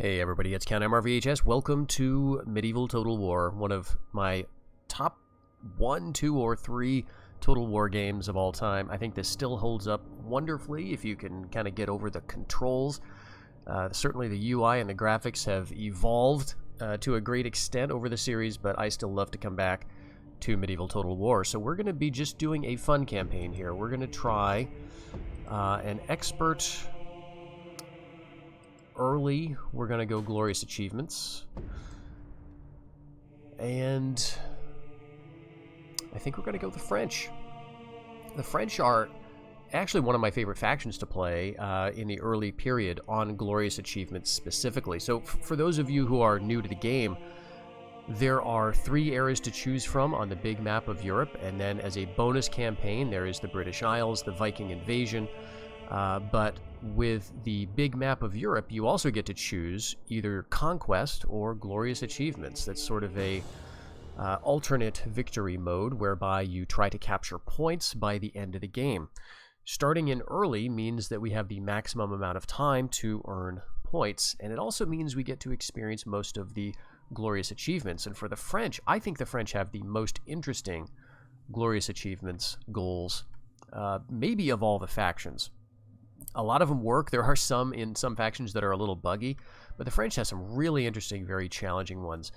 Hey everybody, it's Count MRVHS. Welcome to Medieval Total War, one of my top 1, 2, or 3 Total War games of all time. I think this still holds up wonderfully if you can kind of get over the controls. Certainly the UI and the graphics have evolved to a great extent over the series, but I still love to come back to Medieval Total War. So we're going to be just doing a fun campaign here. We're going to try an expert... Early, we're going to go Glorious Achievements. And I think we're going to go the French. The French are actually one of my favorite factions to play in the early period on Glorious Achievements specifically. So for those of you who are new to the game, there are 3 eras to choose from on the big map of Europe, and then as a bonus campaign there is the British Isles, the Viking invasion. But with the big map of Europe, you also get to choose either Conquest or Glorious Achievements. That's sort of a alternate victory mode whereby you try to capture points by the end of the game. Starting in early means that we have the maximum amount of time to earn points, and it also means we get to experience most of the Glorious Achievements. And for the French, I think the French have the most interesting Glorious Achievements goals, maybe of all the factions. A lot of them work. There are some in some factions that are a little buggy, but the French have some really interesting, very challenging ones.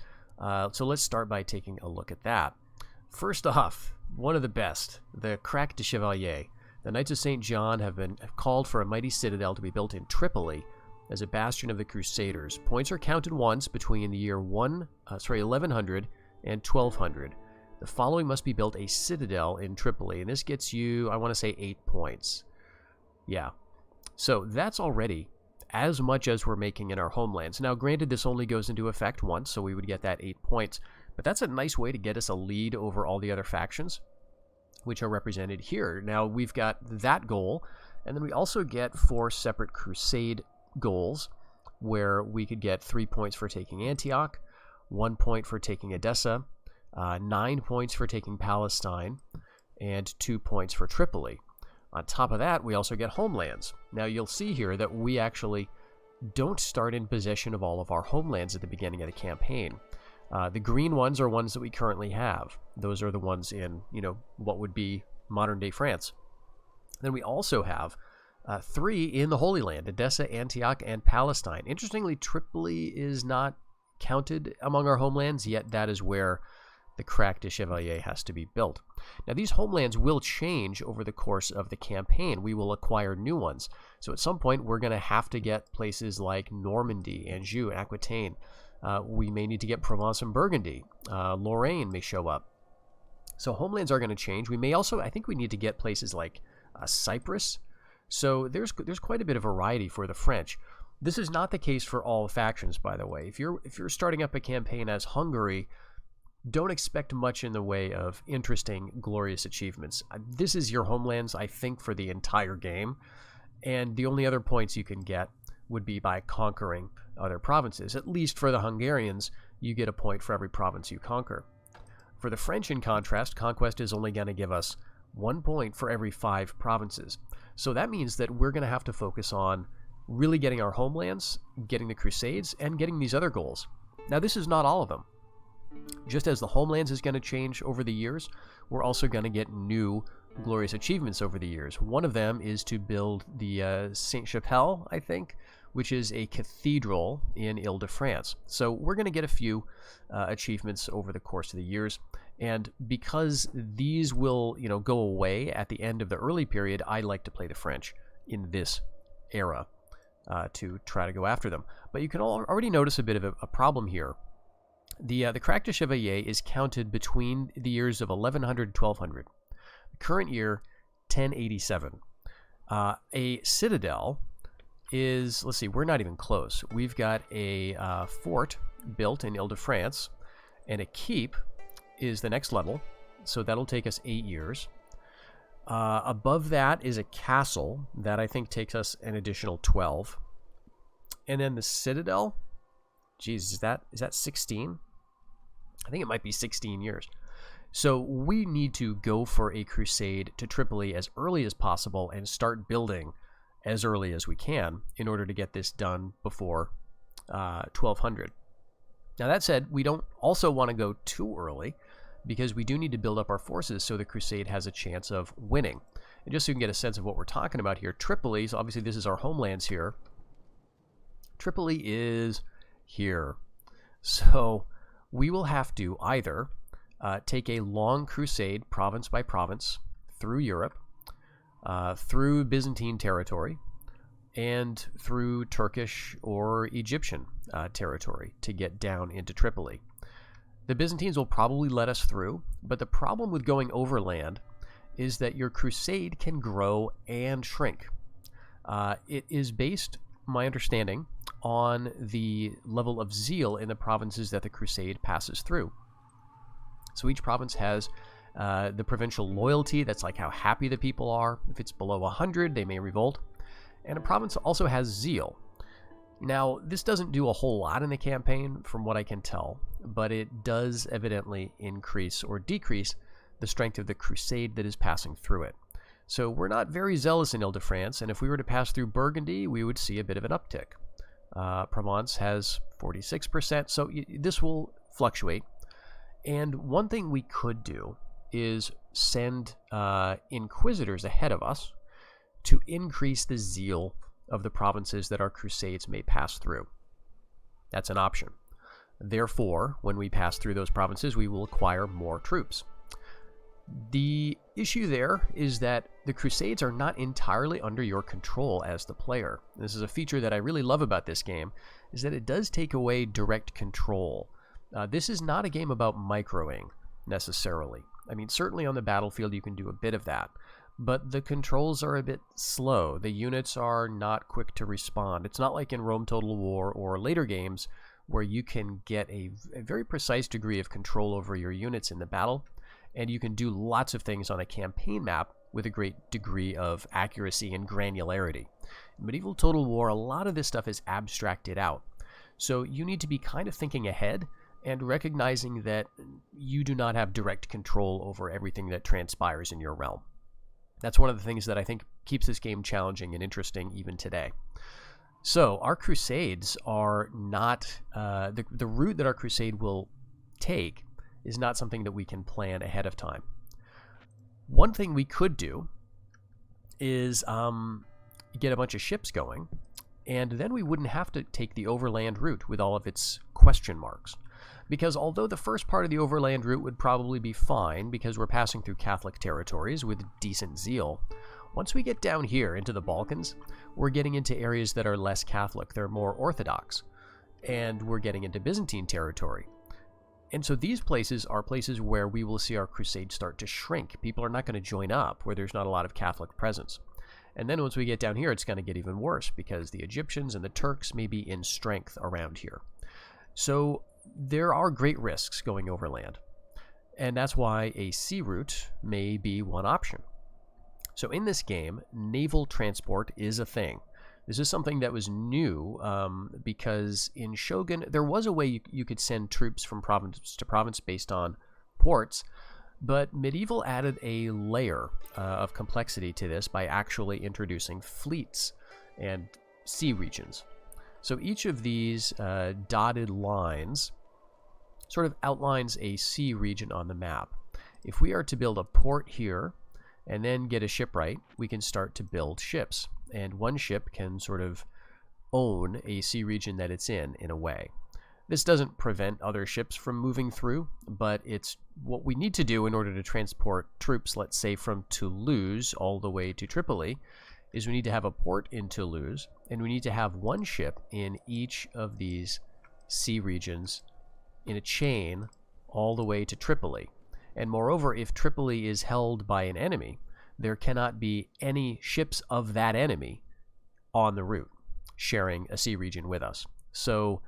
So let's start by taking a look at that. First off, one of the best, the Crac de Chevalier. The Knights of St. John have called for a mighty citadel to be built in Tripoli as a bastion of the Crusaders. Points are counted once between the year 1100 and 1200. The following must be built a citadel in Tripoli, and this gets you, I want to say, 8 points. Yeah. So that's already as much as we're making in our homelands. Now, granted, this only goes into effect once, so we would get that 8 points. But that's a nice way to get us a lead over all the other factions, which are represented here. Now, we've got that goal, and then we also get 4 separate Crusade goals, where we could get 3 points for taking Antioch, 1 point for taking Edessa, 9 points for taking Palestine, and 2 points for Tripoli. On top of that, we also get homelands. Now, you'll see here that we actually don't start in possession of all of our homelands at the beginning of the campaign. The green ones are ones that we currently have. Those are the ones in, what would be modern-day France. Then we also have 3 in the Holy Land, Edessa, Antioch, and Palestine. Interestingly, Tripoli is not counted among our homelands, yet that is where the Crac de Chevalier has to be built. Now, these homelands will change over the course of the campaign. We will acquire new ones. So at some point, we're going to have to get places like Normandy, Anjou, Aquitaine. We may need to get Provence and Burgundy. Lorraine may show up. So homelands are going to change. We may also, I think we need to get places like Cyprus. So there's quite a bit of variety for the French. This is not the case for all factions, by the way. If you're starting up a campaign as Hungary, don't expect much in the way of interesting, glorious achievements. This is your homelands, I think, for the entire game, and the only other points you can get would be by conquering other provinces. At least for the Hungarians, you get a point for every province you conquer. For the French, in contrast, conquest is only going to give us 1 point for every 5 provinces. So that means that we're going to have to focus on really getting our homelands, getting the Crusades, and getting these other goals. Now, this is not all of them. Just as the homelands is going to change over the years, we're also going to get new glorious achievements over the years. One of them is to build the Sainte-Chapelle, I think, which is a cathedral in Ile-de-France. So we're going to get a few achievements over the course of the years. And because these will, go away at the end of the early period, I like to play the French in this era to try to go after them. But you can already notice a bit of a problem here. The Crac de Chevalier is counted between the years of 1100 and 1200. The current year, 1087. A citadel is, let's see, we're not even close. We've got a fort built in Ile-de-France, and a keep is the next level, so that'll take us 8 years. Above that is a castle that I think takes us an additional 12. And then the citadel, geez, is that 16? I think it might be 16 years. So we need to go for a crusade to Tripoli as early as possible and start building as early as we can in order to get this done before 1200. Now that said, we don't also want to go too early, because we do need to build up our forces so the Crusade has a chance of winning. And just so you can get a sense of what we're talking about here, Tripoli, so obviously this is our homelands here. Tripoli is here. So we will have to either take a long crusade, province by province, through Europe, through Byzantine territory, and through Turkish or Egyptian territory to get down into Tripoli. The Byzantines will probably let us through, but the problem with going overland is that your crusade can grow and shrink. It is based, my understanding, on the level of zeal in the provinces that the crusade passes through. So each province has the provincial loyalty, that's like how happy the people are. If it's below 100, they may revolt. And a province also has zeal. Now, this doesn't do a whole lot in the campaign, from what I can tell, but it does evidently increase or decrease the strength of the crusade that is passing through it. So we're not very zealous in Ile-de-France, and if we were to pass through Burgundy, we would see a bit of an uptick. Provence has 46%, so this will fluctuate. And one thing we could do is send inquisitors ahead of us to increase the zeal of the provinces that our crusades may pass through. That's an option. Therefore, when we pass through those provinces, we will acquire more troops. The issue there is that the Crusades are not entirely under your control as the player. This is a feature that I really love about this game, is that it does take away direct control. This is not a game about microing, necessarily. I mean, certainly on the battlefield you can do a bit of that, but the controls are a bit slow. The units are not quick to respond. It's not like in Rome Total War or later games where you can get a very precise degree of control over your units in the battle, and you can do lots of things on a campaign map with a great degree of accuracy and granularity. In Medieval Total War, a lot of this stuff is abstracted out. So you need to be kind of thinking ahead and recognizing that you do not have direct control over everything that transpires in your realm. That's one of the things that I think keeps this game challenging and interesting even today. So our crusades are not, the route that our crusade will take is not something that we can plan ahead of time. One thing we could do is get a bunch of ships going, and then we wouldn't have to take the overland route with all of its question marks. Because although the first part of the overland route would probably be fine because we're passing through Catholic territories with decent zeal, once we get down here into the Balkans, we're getting into areas that are less Catholic. They're more Orthodox. And we're getting into Byzantine territory. And so these places are places where we will see our crusade start to shrink. People are not going to join up where there's not a lot of Catholic presence. And then once we get down here, it's going to get even worse because the Egyptians and the Turks may be in strength around here. So there are great risks going overland. And that's why a sea route may be one option. So in this game, naval transport is a thing. This is something that was new because in Shogun, there was a way you could send troops from province to province based on ports, but Medieval added a layer of complexity to this by actually introducing fleets and sea regions. So each of these dotted lines sort of outlines a sea region on the map. If we are to build a port here and then get a shipwright, we can start to build ships. And one ship can sort of own a sea region that it's in a way. This doesn't prevent other ships from moving through, but it's what we need to do in order to transport troops, let's say from Toulouse all the way to Tripoli, is we need to have a port in Toulouse, and we need to have one ship in each of these sea regions in a chain all the way to Tripoli. And moreover, if Tripoli is held by an enemy, there cannot be any ships of that enemy on the route sharing a sea region with us. So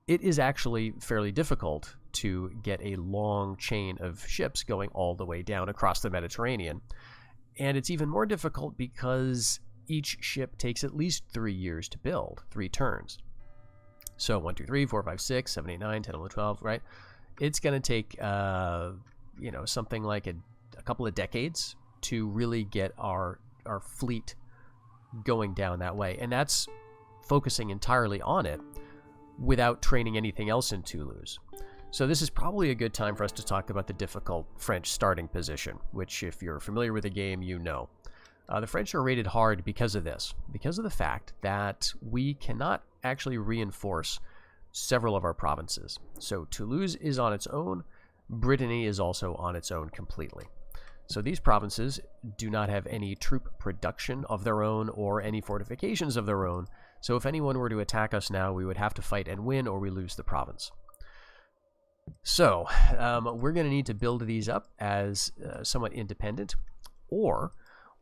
it is actually fairly difficult to get a long chain of ships going all the way down across the Mediterranean. And it's even more difficult because each ship takes at least 3 years to build, 3 turns. So 1, 2, 3, 4, 5, 6, 7, 8, 9, 10, 11, 12, right? It's going to take, something like a couple of decades to really get our fleet going down that way. And that's focusing entirely on it. without training anything else in Toulouse. So this is probably a good time for us to talk about the difficult French starting position, which if you're familiar with the game, you know. The French are rated hard because of this, because of the fact that we cannot actually reinforce several of our provinces. So Toulouse is on its own, Brittany is also on its own completely. So these provinces do not have any troop production of their own or any fortifications of their own, so if anyone were to attack us now, we would have to fight and win or we lose the province. So we're going to need to build these up as somewhat independent, or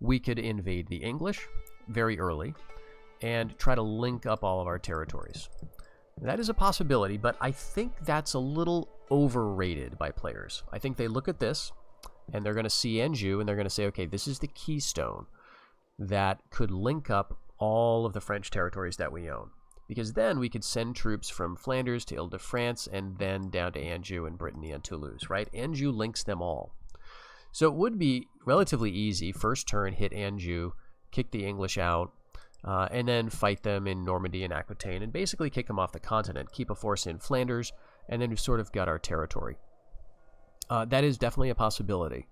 we could invade the English very early and try to link up all of our territories. That is a possibility, but I think that's a little overrated by players. I think they look at this and they're going to see Anjou and they're going to say, okay, this is the keystone that could link up all of the French territories that we own. Because then we could send troops from Flanders to Ile-de-France and then down to Anjou and Brittany and Toulouse, right? Anjou links them all. So it would be relatively easy. First turn, hit Anjou, kick the English out, and then fight them in Normandy and Aquitaine, and basically kick them off the continent, keep a force in Flanders, and then we've sort of got our territory. That is definitely a possibility.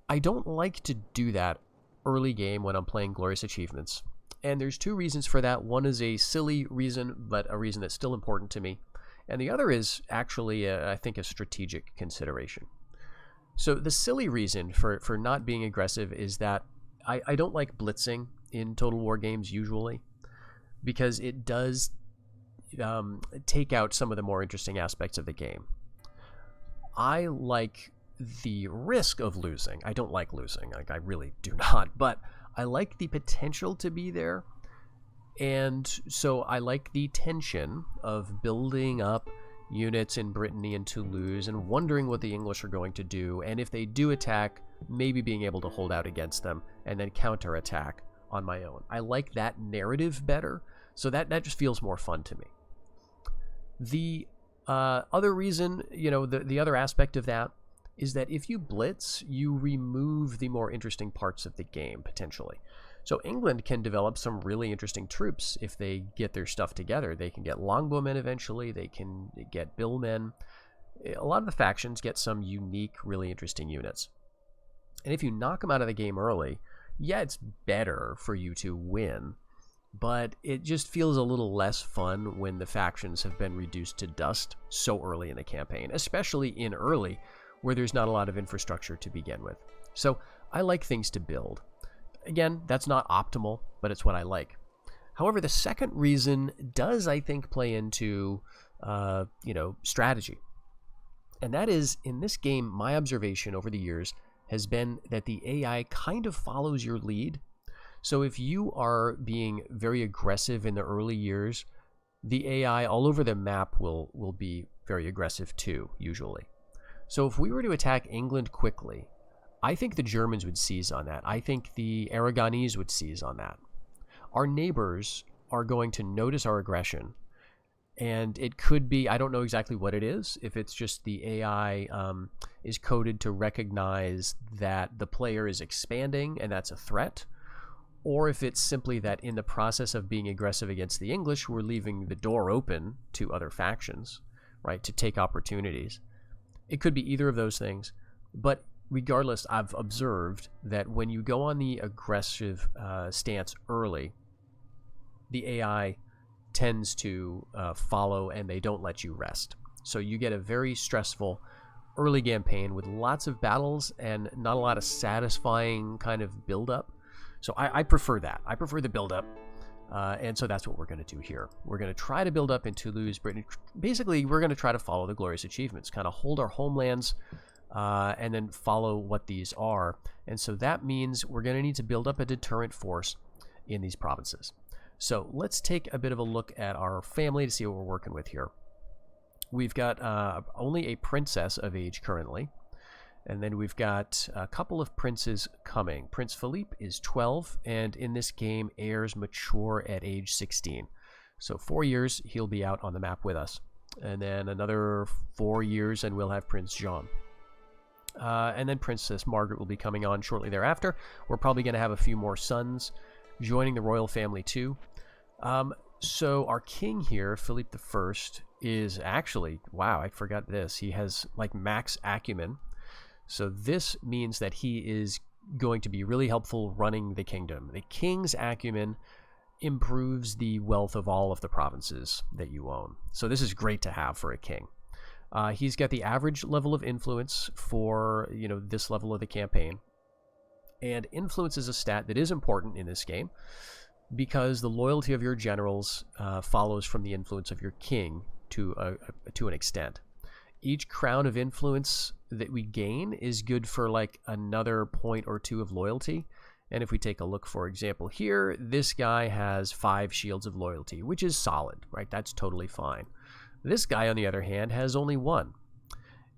I don't like to do that early game when I'm playing Glorious Achievements, and there's two reasons for that. One is a silly reason, but a reason that's still important to me, and the other is actually, I think, a strategic consideration. So the silly reason for not being aggressive is that I don't like blitzing in Total War games usually, because it does take out some of the more interesting aspects of the game. I like the risk of losing. I don't like losing. I really do not, but I like the potential to be there, and so I like the tension of building up units in Brittany and Toulouse and wondering what the English are going to do, and if they do attack, maybe being able to hold out against them and then counterattack on my own. I like that narrative better, so that just feels more fun to me. The other reason, the other aspect of that is that if you blitz, you remove the more interesting parts of the game, potentially. So England can develop some really interesting troops if they get their stuff together. They can get longbowmen eventually, they can get billmen. A lot of the factions get some unique, really interesting units. And if you knock them out of the game early, yeah, it's better for you to win, but it just feels a little less fun when the factions have been reduced to dust so early in the campaign, especially in early, where there's not a lot of infrastructure to begin with. So I like things to build. Again, that's not optimal, but it's what I like. However, the second reason does, I think, play into, strategy. And that is, in this game, my observation over the years has been that the AI kind of follows your lead. So if you are being very aggressive in the early years, the AI all over the map will be very aggressive too, usually. So if we were to attack England quickly, I think the Germans would seize on that. I think the Aragonese would seize on that. Our neighbors are going to notice our aggression, and it could be, I don't know exactly what it is, if it's just the AI is coded to recognize that the player is expanding and that's a threat, or if it's simply that in the process of being aggressive against the English, we're leaving the door open to other factions, right, to take opportunities. It could be either of those things, but regardless, I've observed that when you go on the aggressive stance early, the AI tends to follow and they don't let you rest. So you get a very stressful early campaign with lots of battles and not a lot of satisfying kind of build-up. So I prefer that. I prefer the build-up. And so that's what we're going to do here. We're going to try to build up in Toulouse, Brittany. Basically, we're going to try to follow the Glorious Achievements, kind of hold our homelands and then follow what these are. And so that means we're going to need to build up a deterrent force in these provinces. So let's take a bit of a look at our family to see what we're working with here. We've got only a princess of age currently. And then we've got a couple of princes coming. Prince Philippe is 12, and in this game, heirs mature at age 16. So 4 years, he'll be out on the map with us. And then another 4 years, and we'll have Prince Jean. And then Princess Margaret will be coming on shortly thereafter. We're probably going to have a few more sons joining the royal family too. So our king here, Philippe I, is actually, wow, I forgot this. He has like max acumen. So this means that he is going to be really helpful running the kingdom. The king's acumen improves the wealth of all of the provinces that you own. So this is great to have for a king. He's got the average level of influence for, this level of the campaign. And influence is a stat that is important in this game because the loyalty of your generals follows from the influence of your king to an extent. Each crown of influence that we gain is good for like another point or two of loyalty. And if we take a look, for example, here, this guy has 5 shields of loyalty, which is solid, right? That's totally fine. This guy, on the other hand, has only 1.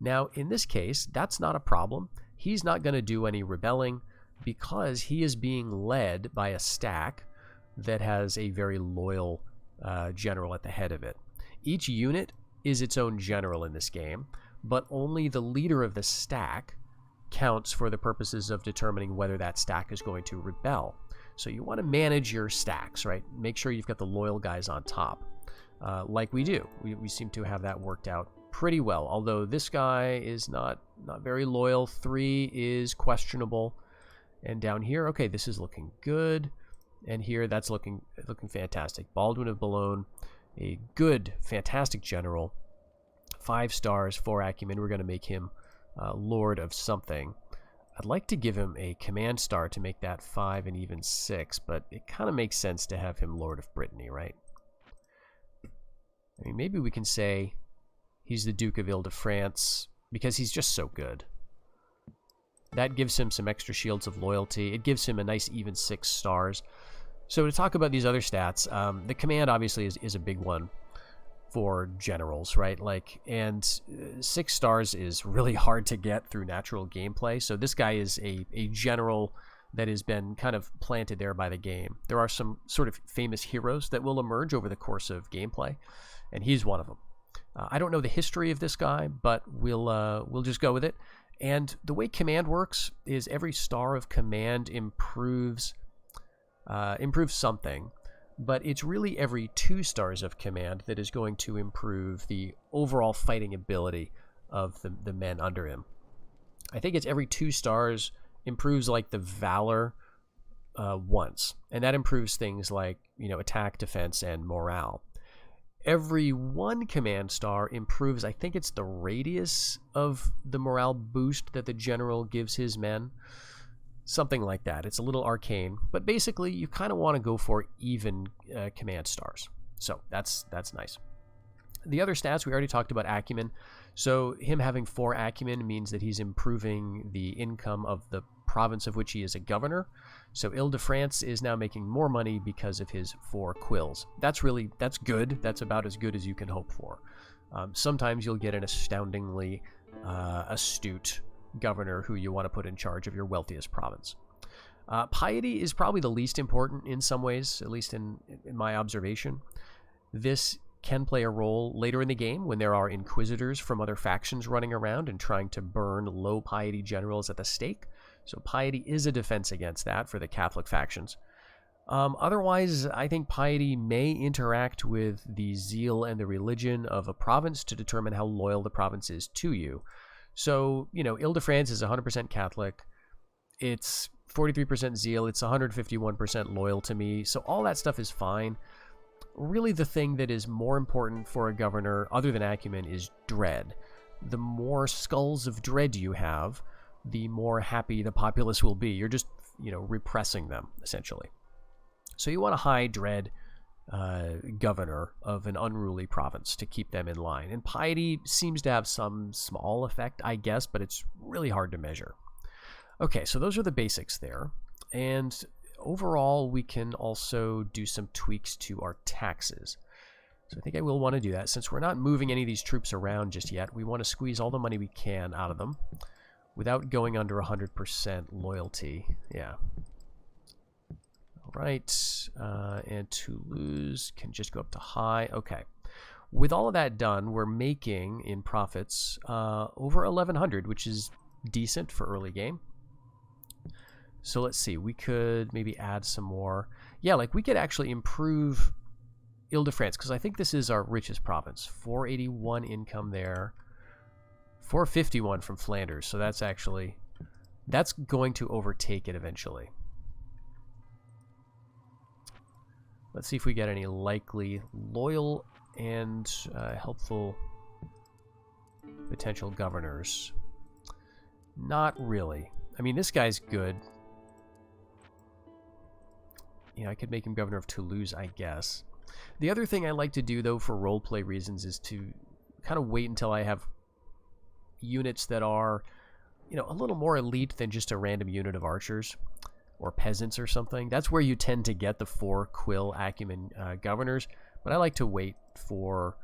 Now, in this case, that's not a problem. He's not going to do any rebelling because he is being led by a stack that has a very loyal general at the head of it. Each unit is its own general in this game, but only the leader of the stack counts for the purposes of determining whether that stack is going to rebel. So you want to manage your stacks, right? Make sure you've got the loyal guys on top, like we do. We seem to have that worked out pretty well, although this guy is not very loyal. 3 is questionable. And down here, okay, this is looking good. And here, that's looking fantastic. Baldwin of Boulogne, a good, fantastic general. 5 stars, 4 acumen. We're going to make him Lord of something. I'd like to give him a command star to make that 5 and even 6, but it kind of makes sense to have him Lord of Brittany, right? I mean, maybe we can say he's the Duke of Ile-de-France because he's just so good. That gives him some extra shields of loyalty. It gives him a nice even 6 stars. So to talk about these other stats, the command obviously is a big one for generals, right? And 6 stars is really hard to get through natural gameplay. So this guy is a general that has been kind of planted there by the game. There are some sort of famous heroes that will emerge over the course of gameplay, and he's one of them. I don't know the history of this guy, but we'll just go with it. And the way command works is every star of command improves something, but it's really every 2 stars of command that is going to improve the overall fighting ability of the men under him. I think it's every 2 stars improves like the valor once, and that improves things like attack, defense, and morale. Every 1 command star improves, I think it's the radius of the morale boost that the general gives his men. Something like that. It's a little arcane, but basically you kind of want to go for even command stars. So that's nice. The other stats, we already talked about acumen. So him having 4 acumen means that he's improving the income of the province of which he is a governor. So Ile-de-France is now making more money because of his 4 quills. That's good. That's about as good as you can hope for. Sometimes you'll get an astoundingly astute governor who you want to put in charge of your wealthiest province. Piety is probably the least important in some ways, at least in my observation. This can play a role later in the game when there are inquisitors from other factions running around and trying to burn low piety generals at the stake. So piety is a defense against that for the Catholic factions. Otherwise, I think piety may interact with the zeal and the religion of a province to determine how loyal the province is to you. So, Ile-de-France is 100% Catholic. It's 43% zeal. It's 151% loyal to me. So all that stuff is fine. Really, the thing that is more important for a governor, other than acumen, is dread. The more skulls of dread you have, the more happy the populace will be. You're just, repressing them, essentially. So you want a high dread governor of an unruly province to keep them in line. And piety seems to have some small effect, I guess, but it's really hard to measure. Okay, so those are the basics there. And overall, we can also do some tweaks to our taxes. So I think I will want to do that. Since we're not moving any of these troops around just yet, we want to squeeze all the money we can out of them without going under 100% loyalty. Yeah. All right. And Toulouse can just go up to high. Okay. With all of that done, we're making in profits over 1,100, which is decent for early game. So let's see. We could maybe add some more. Yeah, we could actually improve Ile-de-France, because I think this is our richest province. 481 income there. 451 from Flanders, so that's actually... That's going to overtake it eventually. Let's see if we get any likely loyal and helpful potential governors. Not really. I mean, this guy's good. Yeah, I could make him governor of Toulouse, I guess. The other thing I like to do, though, for roleplay reasons is to kind of wait until I have units that are, you know, a little more elite than just a random unit of archers or peasants or something. That's where you tend to get the 4 quill acumen governors, but I like to wait for,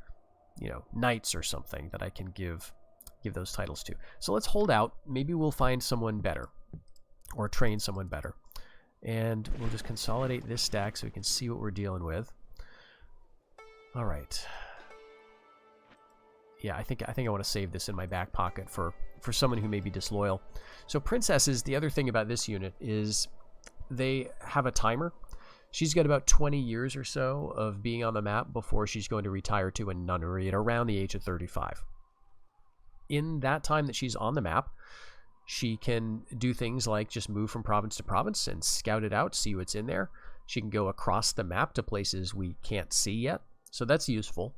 you know, knights or something that I can give those titles to. So let's hold out. Maybe we'll find someone better or train someone better. And we'll just consolidate this stack so we can see what we're dealing with. All right. Yeah, I think I want to save this in my back pocket for someone who may be disloyal. So princesses, the other thing about this unit is they have a timer. She's got about 20 years or so of being on the map before she's going to retire to a nunnery at around the age of 35. In that time that she's on the map, she can do things like just move from province to province and scout it out, see what's in there. She can go across the map to places we can't see yet, so that's useful.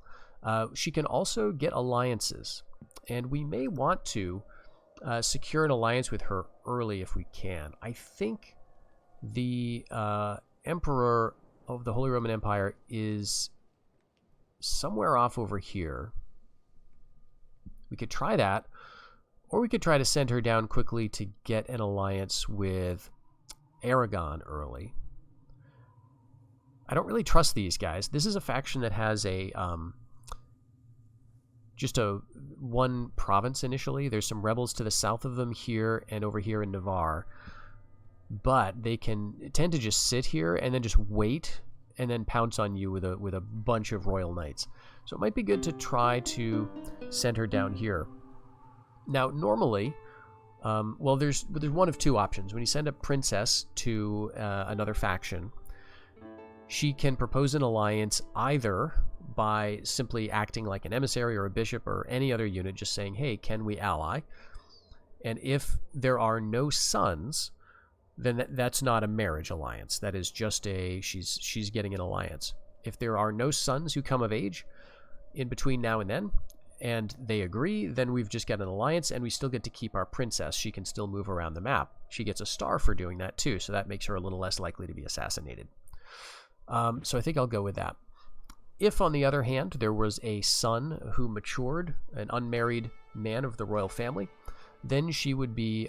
She can also get alliances, and we may want to secure an alliance with her early if we can. I think the Emperor of the Holy Roman Empire is somewhere off over here. We could try that, or we could try to send her down quickly to get an alliance with Aragon early. I don't really trust these guys. This is a faction that has a just one province initially. There's some rebels to the south of them here and over here in Navarre, but they can tend to just sit here and then just wait and then pounce on you with a bunch of royal knights. So it might be good to try to send her down here. Now, normally, well, there's one of two options. When you send a princess to another faction, she can propose an alliance either by simply acting like an emissary or a bishop or any other unit, just saying, hey, can we ally? And if there are no sons, then that's not a marriage alliance. That is just she's getting an alliance. If there are no sons who come of age in between now and then, and they agree, then we've just got an alliance, and we still get to keep our princess. She can still move around the map. She gets a star for doing that too, so that makes her a little less likely to be assassinated. So I think I'll go with that. If, on the other hand, there was a son who matured, an unmarried man of the royal family, then she would be,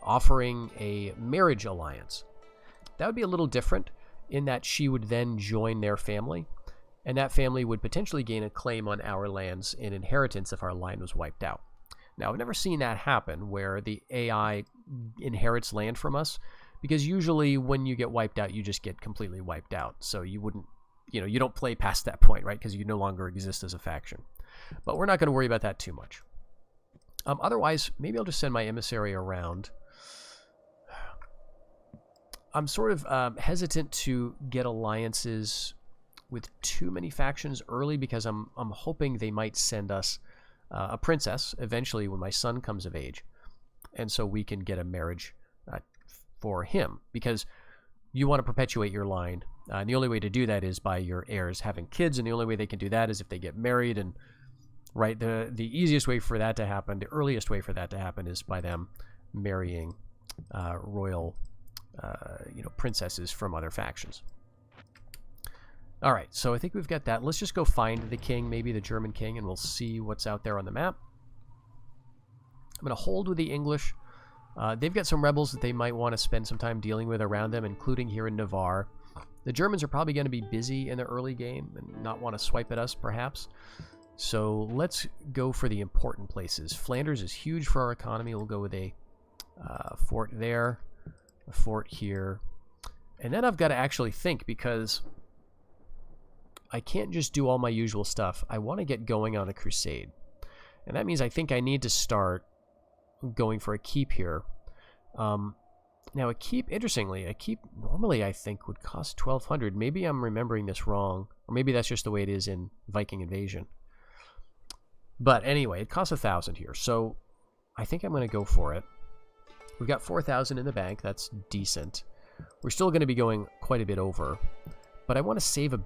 offering a marriage alliance. That would be a little different in that she would then join their family, and that family would potentially gain a claim on our lands in inheritance if our line was wiped out. Now, I've never seen that happen where the AI inherits land from us, because usually when you get wiped out, you just get completely wiped out. So you wouldn't, you don't play past that point, right? Because you no longer exist as a faction. But we're not going to worry about that too much. Otherwise, maybe I'll just send my emissary around. I'm sort of hesitant to get alliances with too many factions early because I'm hoping they might send us a princess eventually when my son comes of age, and so we can get a marriage for him, because you want to perpetuate your line, and the only way to do that is by your heirs having kids, and the only way they can do that is if they get married. And right, the easiest way for that to happen, the earliest way for that to happen, is by them marrying royal princesses from other factions. All right, so I think we've got that. Let's just go find the king, maybe the German king, and we'll see what's out there on the map. I'm going to hold with the English. They've got some rebels that they might want to spend some time dealing with around them, including here in Navarre. The Germans are probably going to be busy in the early game and not want to swipe at us, perhaps. So let's go for the important places. Flanders is huge for our economy. We'll go with a fort there, a fort here. And then I've got to actually think, because I can't just do all my usual stuff. I want to get going on a crusade. And that means I think I need to start going for a keep here. Now, a keep, interestingly, a keep normally I think would cost 1,200. Maybe I'm remembering this wrong, or maybe that's just the way it is in Viking Invasion. But anyway, it costs 1,000 here, so I think I'm going to go for it. We've got 4,000 in the bank. That's decent. We're still going to be going quite a bit over, but I want to save a,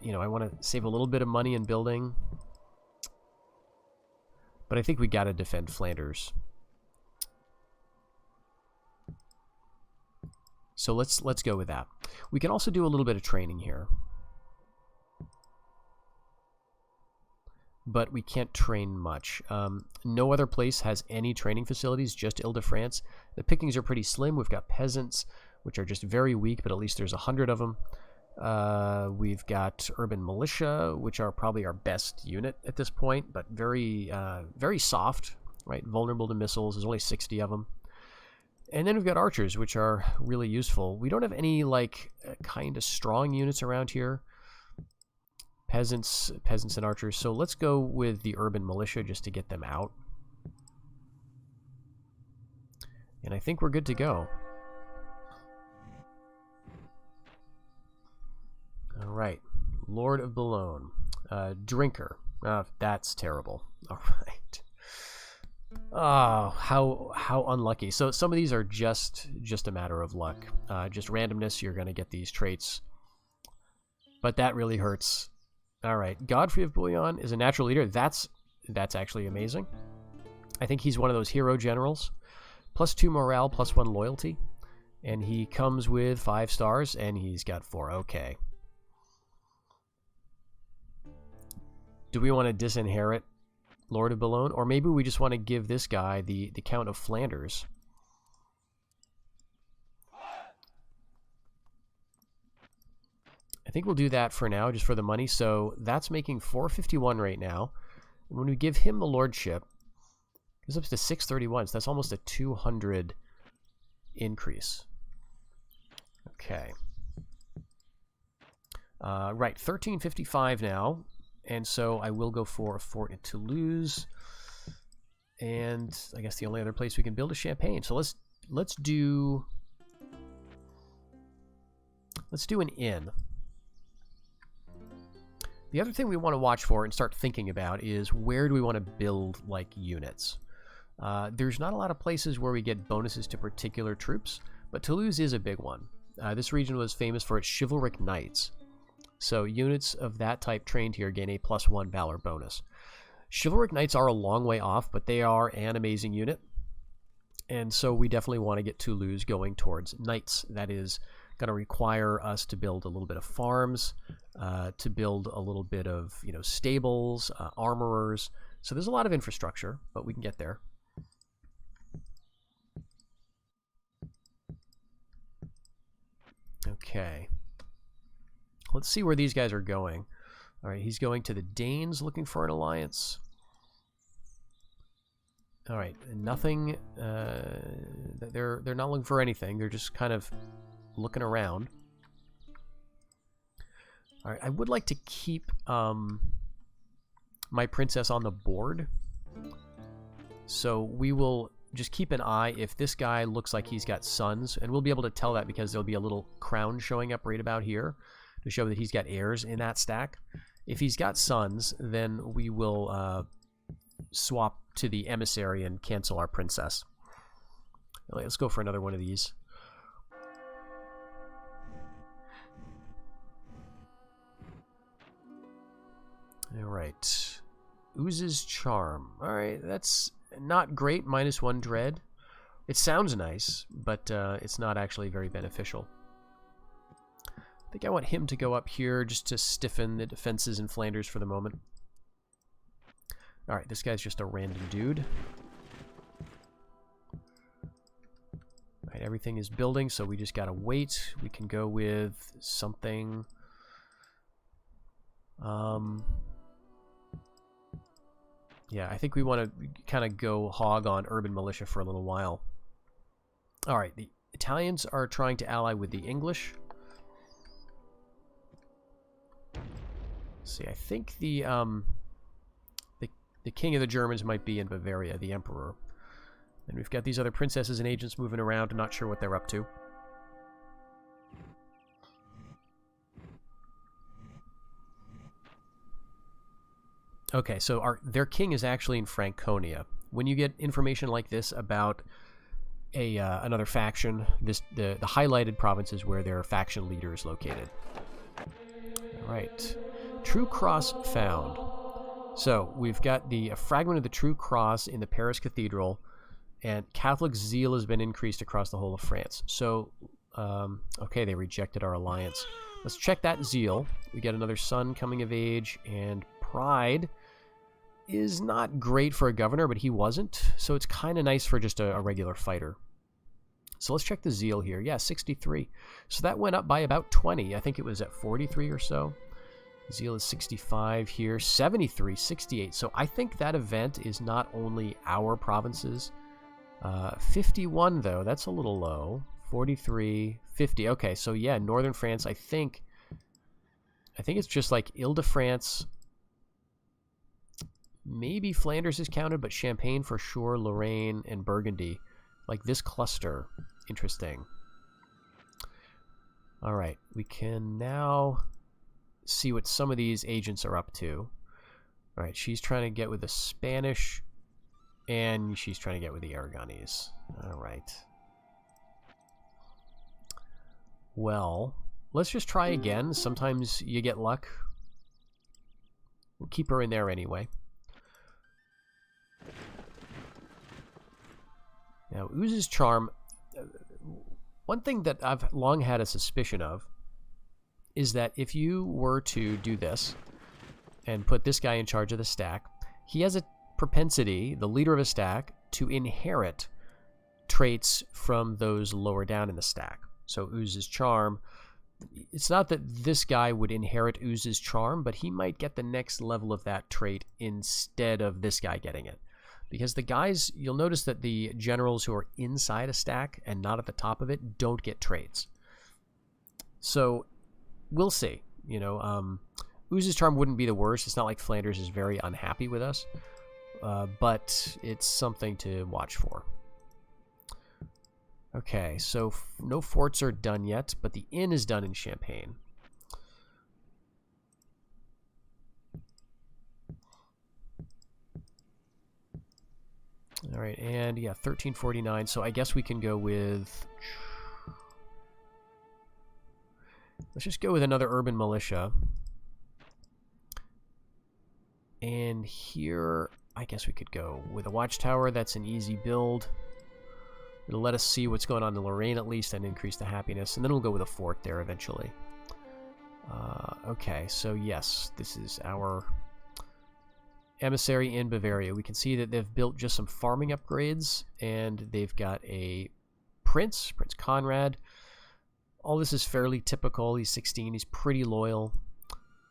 I want to save a little bit of money in building. But I think we got to defend Flanders. So let's go with that. We can also do a little bit of training here. But we can't train much. No other place has any training facilities, just Ile-de-France. The pickings are pretty slim. We've got peasants, which are just very weak, but at least there's 100 of them. We've got urban militia, which are probably our best unit at this point, but very, very soft, right? Vulnerable to missiles. There's only 60 of them. And then we've got archers, which are really useful. We don't have any, like, kind of strong units around here. Peasants and archers. So let's go with the urban militia just to get them out. And I think we're good to go. All right. Lord of Boulogne. Drinker. That's terrible. All right. Oh, how unlucky. So some of these are just a matter of luck. Just randomness, you're going to get these traits. But that really hurts. All right. Godfrey of Bouillon is a natural leader. That's actually amazing. I think he's one of those hero generals. +2 morale, +1 loyalty. And he comes with 5 stars, and he's got 4. Okay. Do we want to disinherit Lord of Boulogne? Or maybe we just want to give this guy the Count of Flanders. I think we'll do that for now, just for the money. So that's making 451 right now. And when we give him the lordship, it goes up to 631. So that's almost a 200 increase. Okay. Right, 1355 now. And so I will go for a fort in Toulouse. And I guess the only other place we can build is Champagne. So let's do an inn. The other thing we want to watch for and start thinking about is where do we want to build, like, units. There's not a lot of places where we get bonuses to particular troops, but Toulouse is a big one. This region was famous for its chivalric knights. So units of that type trained here gain a +1 valor bonus. Chivalric knights are a long way off, but they are an amazing unit. And so we definitely want to get Toulouse going towards knights. That is going to require us to build a little bit of farms, to build a little bit of, stables, armorers. So there's a lot of infrastructure, but we can get there. Okay. Let's see where these guys are going. All right, he's going to the Danes looking for an alliance. All right, nothing. They're not looking for anything. They're just kind of looking around. All right, I would like to keep my princess on the board. So we will just keep an eye if this guy looks like he's got sons, and we'll be able to tell that because there'll be a little crown showing up right about here to show that he's got heirs in that stack. If he's got sons, then we will swap to the emissary and cancel our princess. Let's go for another one of these. Alright. Oozes Charm. Alright, that's not great. -1 dread. It sounds nice, but it's not actually very beneficial. I think I want him to go up here just to stiffen the defenses in Flanders for the moment. Alright, this guy's just a random dude. Alright, everything is building, so we just gotta wait. We can go with something. Yeah, I think we want to kind of go hog on urban militia for a little while. Alright, the Italians are trying to ally with the English. See, I think the king of the Germans might be in Bavaria, the emperor. And we've got these other princesses and agents moving around. I'm not sure what they're up to. Okay, so their king is actually in Franconia. When you get information like this about another faction, the highlighted province is where their faction leader is located. All right. True Cross found. So we've got a fragment of the True Cross in the Paris Cathedral, and Catholic zeal has been increased across the whole of France. So, okay, they rejected our alliance. Let's check that zeal. We got another son coming of age, and pride is not great for a governor, but he wasn't. So it's kind of nice for just a regular fighter. So let's check the zeal here. Yeah, 63. So that went up by about 20. I think it was at 43 or so. Zeal is 65 here. 73, 68. So I think that event is not only our provinces. 51, though. That's a little low. 43, 50. Okay, so yeah, northern France, I think it's just like Ile-de-France. Maybe Flanders is counted, but Champagne for sure, Lorraine, and Burgundy. Like this cluster. Interesting. All right, we can now see what some of these agents are up to. All right, she's trying to get with the Spanish, and she's trying to get with the Aragonese. All right. Well, let's just try again. Sometimes you get luck. We'll keep her in there anyway. Now, Ooze's charm, one thing that I've long had a suspicion of is that if you were to do this and put this guy in charge of the stack, he has a propensity, the leader of a stack, to inherit traits from those lower down in the stack. So Ooze's charm, it's not that this guy would inherit Ooze's charm, but he might get the next level of that trait instead of this guy getting it. Because the guys, you'll notice that the generals who are inside a stack and not at the top of it don't get traits. So we'll see. You know, Ooze's charm wouldn't be the worst. It's not like Flanders is very unhappy with us. But it's something to watch for. Okay, so no forts are done yet, but the inn is done in Champagne. All right, and yeah, 1349. So I guess we can go with... Let's just go with another urban militia. And here, I guess we could go with a watchtower. That's an easy build. It'll let us see what's going on in Lorraine at least and increase the happiness. And then we'll go with a fort there eventually. Okay, so yes, this is our emissary in Bavaria. We can see that they've built just some farming upgrades, and they've got a prince, Prince Conrad. All this is fairly typical. He's 16. He's pretty loyal.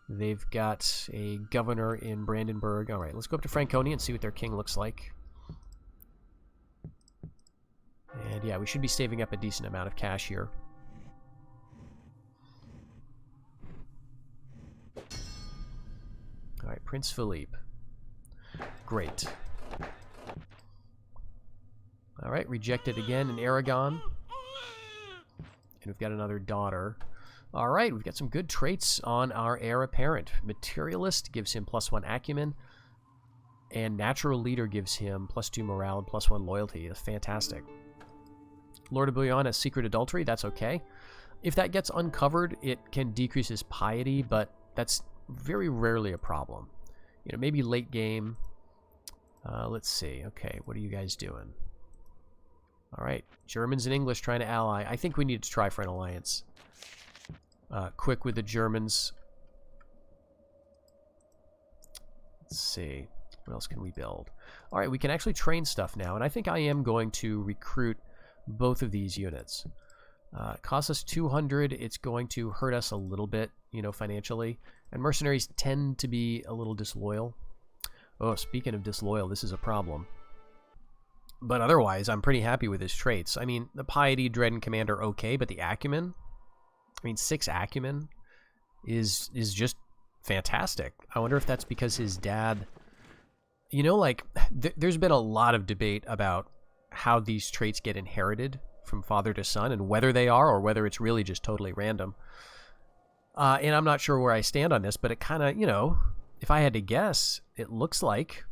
They've got a governor in Brandenburg. All right, let's go up to Franconia and see what their king looks like. And yeah, we should be saving up a decent amount of cash here. All right, Prince Philippe. Great. All right, rejected again in Aragon. And we've got another daughter. All right, we've got some good traits on our heir apparent. Materialist gives him +1 acumen. And Natural Leader gives him +2 morale and +1 loyalty. That's fantastic. Lord of Bouillon has secret adultery. That's okay. If that gets uncovered, it can decrease his piety, but that's very rarely a problem. You know, maybe late game. Let's see. Okay, what are you guys doing? All right, Germans and English trying to ally. I think we need to try for an alliance. Quick with the Germans. Let's see. What else can we build? All right, we can actually train stuff now, and I think I am going to recruit both of these units. It costs us 200. It's going to hurt us a little bit, you know, financially. And mercenaries tend to be a little disloyal. Oh, speaking of disloyal, this is a problem. But otherwise, I'm pretty happy with his traits. I mean, the piety, dread, and command are okay, but the acumen, I mean, 6 acumen is just fantastic. I wonder if that's because his dad, you know, like, there's been a lot of debate about how these traits get inherited from father to son and whether they are or whether it's really just totally random. And I'm not sure where I stand on this, but it kind of, you know, if I had to guess, it looks like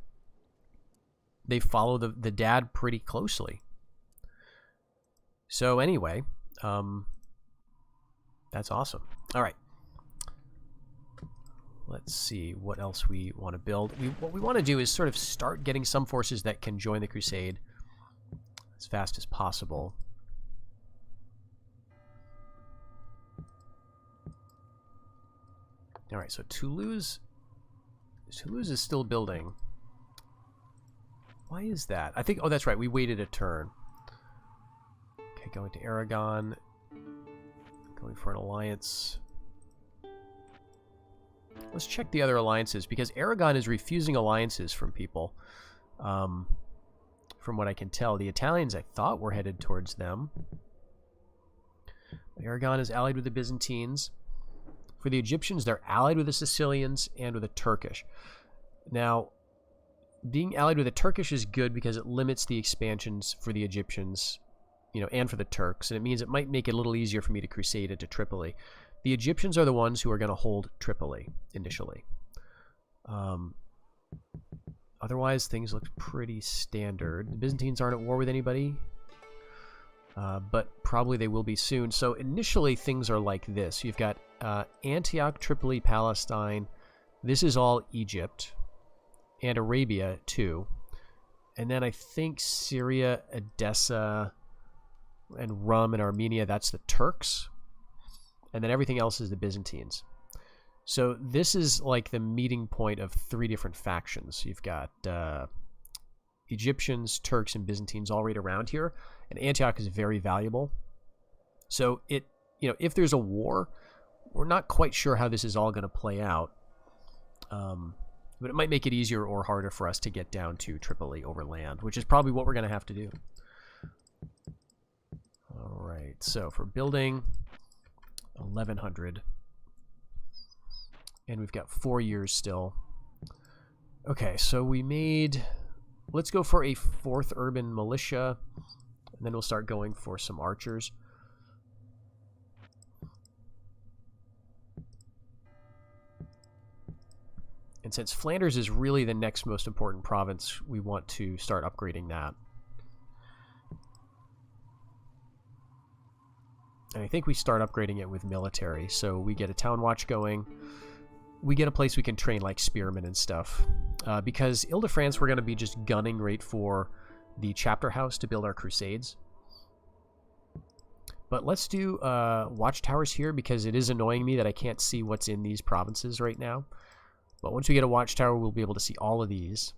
they follow the dad pretty closely. So anyway, that's awesome. All right. Let's see what else we want to build. What we want to do is sort of start getting some forces that can join the Crusade as fast as possible. All right, so Toulouse is still building. Why is that? I think, oh, that's right. We waited a turn. Okay, going to Aragon. Going for an alliance. Let's check the other alliances, because Aragon is refusing alliances from people. From what I can tell. The Italians, I thought, were headed towards them. Aragon is allied with the Byzantines. For the Egyptians, they're allied with the Sicilians and with the Turkish. Now, being allied with the Turkish is good because it limits the expansions for the Egyptians, you know, and for the Turks, and it means it might make it a little easier for me to crusade into Tripoli. The Egyptians are the ones who are going to hold Tripoli initially. Otherwise, things look pretty standard. The Byzantines aren't at war with anybody, but probably they will be soon. So initially, things are like this. You've got Antioch, Tripoli, Palestine. This is all Egypt. And Arabia, too. And then I think Syria, Edessa, and Rum and Armenia, that's the Turks. And then everything else is the Byzantines. So this is like the meeting point of three different factions. You've got Egyptians, Turks, and Byzantines all right around here. And Antioch is very valuable. So it, you know, if there's a war, we're not quite sure how this is all going to play out. But it might make it easier or harder for us to get down to Tripoli over land, which is probably what we're going to have to do. All right, so for building 1,100. And we've got 4 years still. Okay, so we made... Let's go for a 4th urban militia, and then we'll start going for some archers. And since Flanders is really the next most important province, we want to start upgrading that. And I think we start upgrading it with military. So we get a town watch going. We get a place we can train like spearmen and stuff. Because Ile-de-France, we're going to be just gunning right for the chapter house to build our crusades. But let's do watchtowers here, because it is annoying me that I can't see what's in these provinces right now. But once we get a watchtower, we'll be able to see all of these.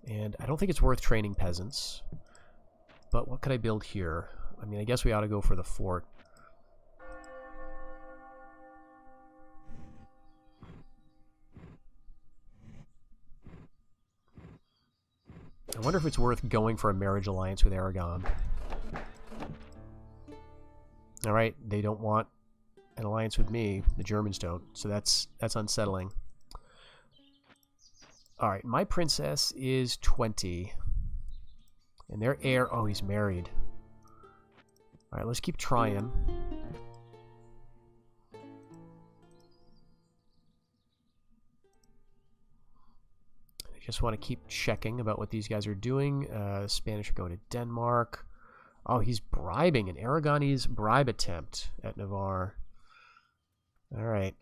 And I don't think it's worth training peasants. But what could I build here? I mean, I guess we ought to go for the fort. I wonder if it's worth going for a marriage alliance with Aragon. Alright, they don't want an alliance with me. The Germans don't, so that's unsettling. Alright, my princess is 20. And their heir... Oh, he's married. Alright, let's keep trying. I just want to keep checking about what these guys are doing. Spanish are going to Denmark. Oh, he's bribing. An Aragonese bribe attempt at Navarre. Alright.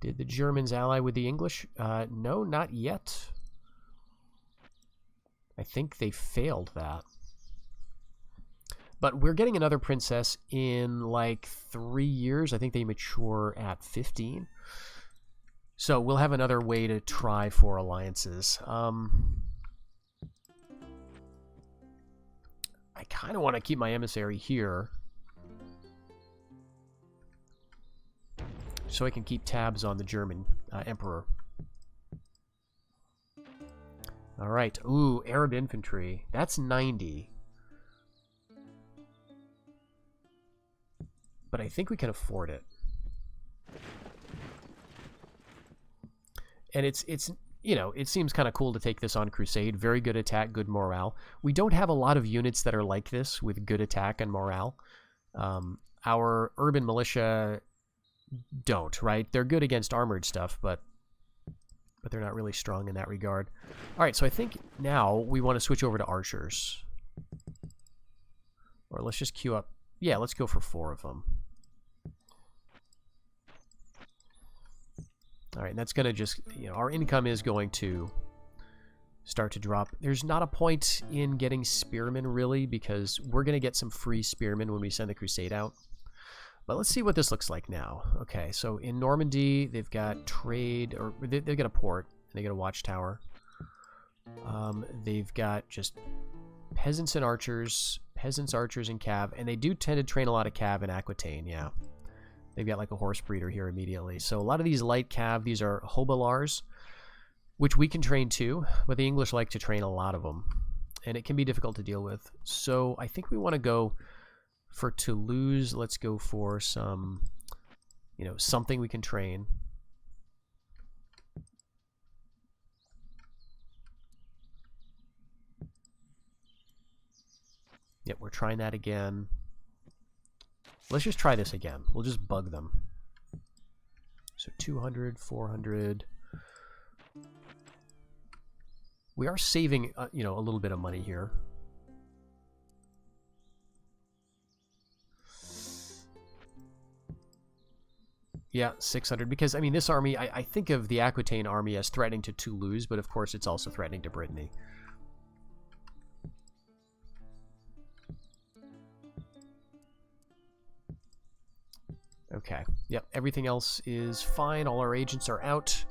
Did the Germans ally with the English? No, not yet. I think they failed that. But we're getting another princess in like 3 years. I think they mature at 15. So we'll have another way to try for alliances. I kind of want to keep my emissary here, so I can keep tabs on the German emperor. All right. Ooh, Arab infantry. That's 90. But I think we can afford it. And it's you know, it seems kind of cool to take this on Crusade. Very good attack, good morale. We don't have a lot of units that are like this with good attack and morale. Our urban militia don't, right? They're good against armored stuff, but they're not really strong in that regard. All right, so I think now we want to switch over to archers. Or let's just queue up. Yeah, let's go for 4 of them. All right, and that's going to just, you know, our income is going to start to drop. There's not a point in getting spearmen, really, because we're going to get some free spearmen when we send the Crusade out. But let's see what this looks like now. Okay, so in Normandy, they've got trade, or they've got a port, and they got a watchtower. They've got just peasants and archers, and cav, and they do tend to train a lot of cav in Aquitaine, yeah. They've got like a horse breeder here immediately. So a lot of these light cav, these are hobilars, which we can train too, but the English like to train a lot of them, and it can be difficult to deal with. So I think we want to go for Toulouse. Let's go for some, you know, something we can train. Yep, we're trying that again. Let's just try this again. We'll just bug them. So 200, 400. We are saving, you know, a little bit of money here. Yeah, 600. Because, I mean, this army, I think of the Aquitaine army as threatening to Toulouse, but of course it's also threatening to Brittany. Okay. Yep, everything else is fine. All our agents are out.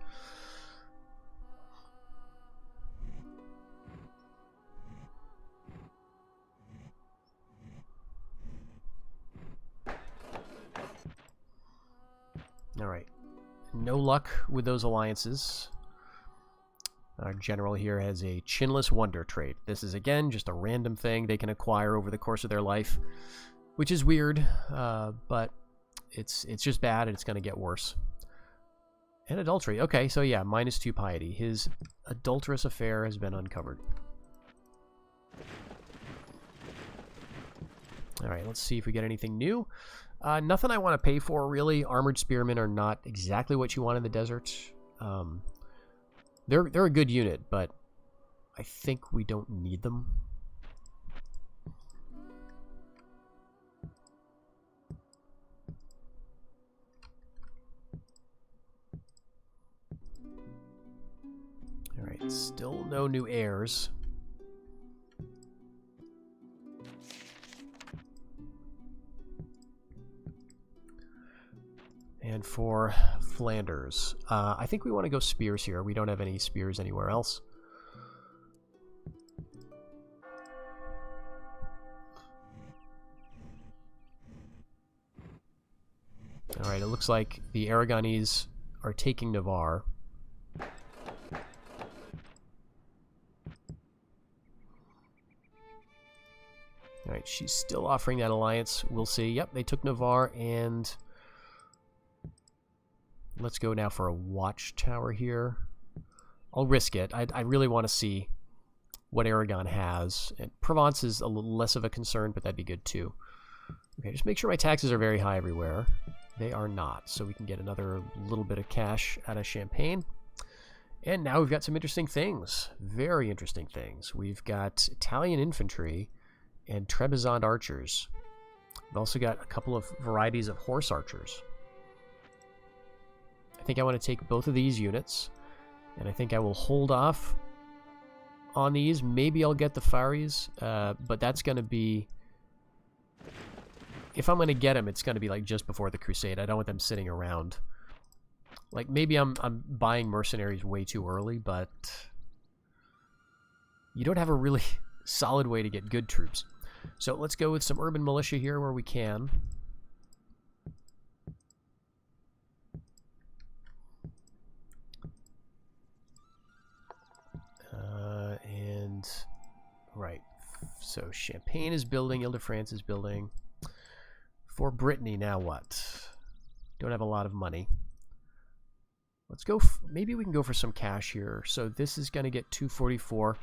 All right. No luck with those alliances. Our general here has a chinless wonder trait. This is, again, just a random thing they can acquire over the course of their life, which is weird, but it's just bad, and it's going to get worse. And adultery. Okay, so yeah, -2 piety. His adulterous affair has been uncovered. All right, let's see if we get anything new. Nothing I want to pay for, really. Armored spearmen are not exactly what you want in the desert. They're a good unit, but I think we don't need them. All right, still no new heirs. And for Flanders, I think we want to go spears here. We don't have any spears anywhere else. All right, it looks like the Aragonese are taking Navarre. All right, she's still offering that alliance. We'll see. Yep, they took Navarre, and let's go now for a watchtower here. I'll risk it. I really want to see what Aragon has. And Provence is a little less of a concern, but that'd be good too. Okay, just make sure my taxes are very high everywhere. They are not, so we can get another little bit of cash out of Champagne. And now we've got some interesting things. Very interesting things. We've got Italian infantry and Trebizond archers. We've also got a couple of varieties of horse archers. I think I want to take both of these units, and I think I will hold off on these. Maybe I'll get the Faries, but that's going to be... If I'm going to get them, it's going to be like just before the Crusade. I don't want them sitting around. Like, maybe I'm buying mercenaries way too early, but you don't have a really solid way to get good troops. So let's go with some urban militia here where we can. And, right. So Champagne is building, Ile-de-France is building. For Brittany, now what? Don't have a lot of money. Let's go, maybe we can go for some cash here. So this is going to get 244.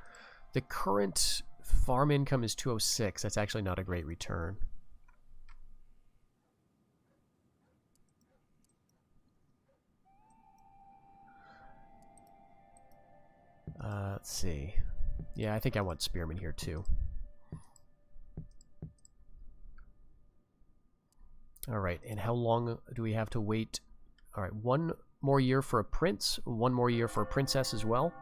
The current farm income is 206. That's actually not a great return. Let's see. Yeah, I think I want spearmen here too. All right, and how long do we have to wait? All right, 1 more year for a prince, 1 more year for a princess as well.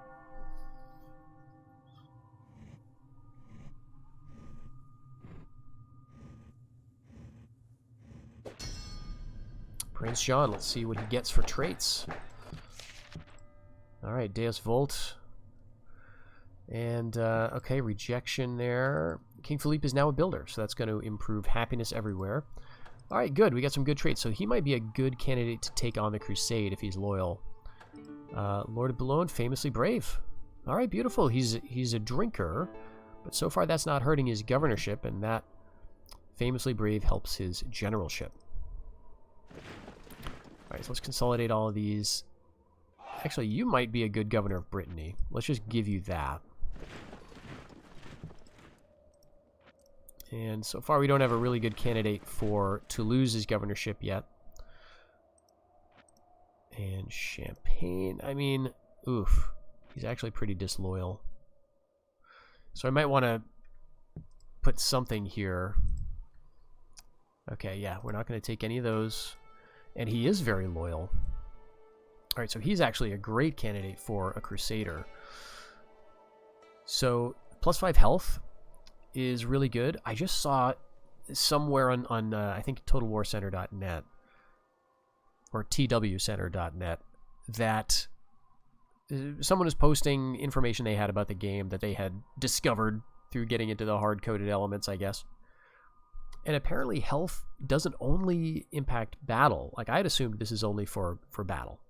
Prince John, let's see what he gets for traits. All right, Deus Volt. And, okay, rejection there. King Philippe is now a builder, so that's going to improve happiness everywhere. All right, good. We got some good traits. So he might be a good candidate to take on the Crusade if he's loyal. Lord of Boulogne, famously brave. All right, beautiful. He's a drinker, but so far that's not hurting his governorship, and that famously brave helps his generalship. All right, so let's consolidate all of these. Actually, you might be a good governor of Brittany. Let's just give you that. And so far we don't have a really good candidate for Toulouse's governorship yet. And Champagne, I mean, oof. He's actually pretty disloyal. So I might want to put something here. Okay, yeah, we're not going to take any of those. And he is very loyal. All right, so he's actually a great candidate for a Crusader. So +5 health is really good. I just saw somewhere on I think TotalWarCenter.net or TWCenter.net that someone was posting information they had about the game that they had discovered through getting into the hard-coded elements, I guess. And apparently health doesn't only impact battle. Like, I had assumed this is only for battle.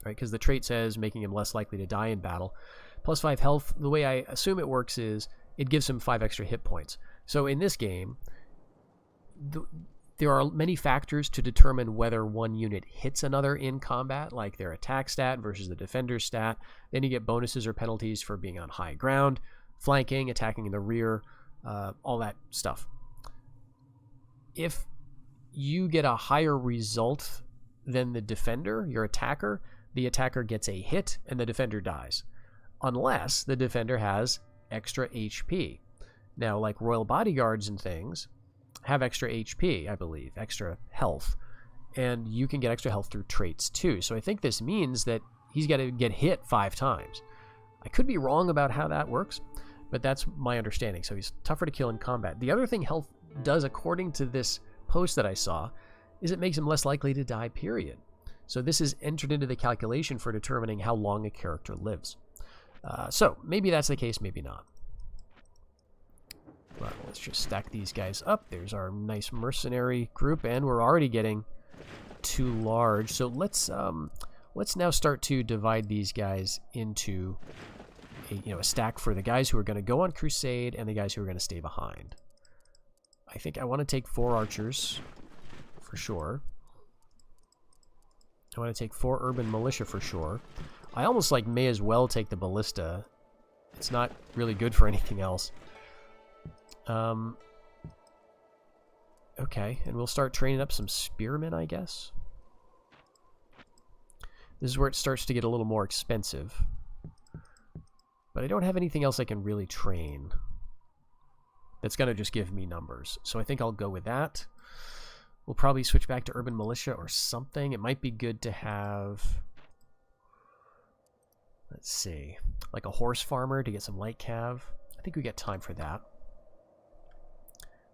Right? Because the trait says making him less likely to die in battle. +5 health, the way I assume it works is it gives him 5 extra hit points. So in this game, there are many factors to determine whether one unit hits another in combat, like their attack stat versus the defender's stat. Then you get bonuses or penalties for being on high ground, flanking, attacking in the rear, all that stuff. If you get a higher result than the defender, your attacker, the attacker gets a hit and the defender dies. Unless the defender has extra HP. Now, like royal bodyguards and things have extra HP, I believe, extra health. And you can get extra health through traits too. So I think this means that he's got to get hit 5 times. I could be wrong about how that works, but that's my understanding. So he's tougher to kill in combat. The other thing health does, according to this post that I saw, is it makes him less likely to die, period. So this is entered into the calculation for determining how long a character lives. So maybe that's the case, maybe not. But let's just stack these guys up. There's our nice mercenary group, and we're already getting too large. So let's now start to divide these guys into a stack for the guys who are going to go on Crusade and the guys who are going to stay behind. I think I want to take 4 archers for sure. I want to take 4 urban militia for sure. I almost may as well take the ballista. It's not really good for anything else. Okay, and we'll start training up some spearmen, I guess. This is where it starts to get a little more expensive. But I don't have anything else I can really train that's going to just give me numbers. So I think I'll go with that. We'll probably switch back to urban militia or something. It might be good to have, let's see, like a horse farmer to get some light cav. I think we get time for that.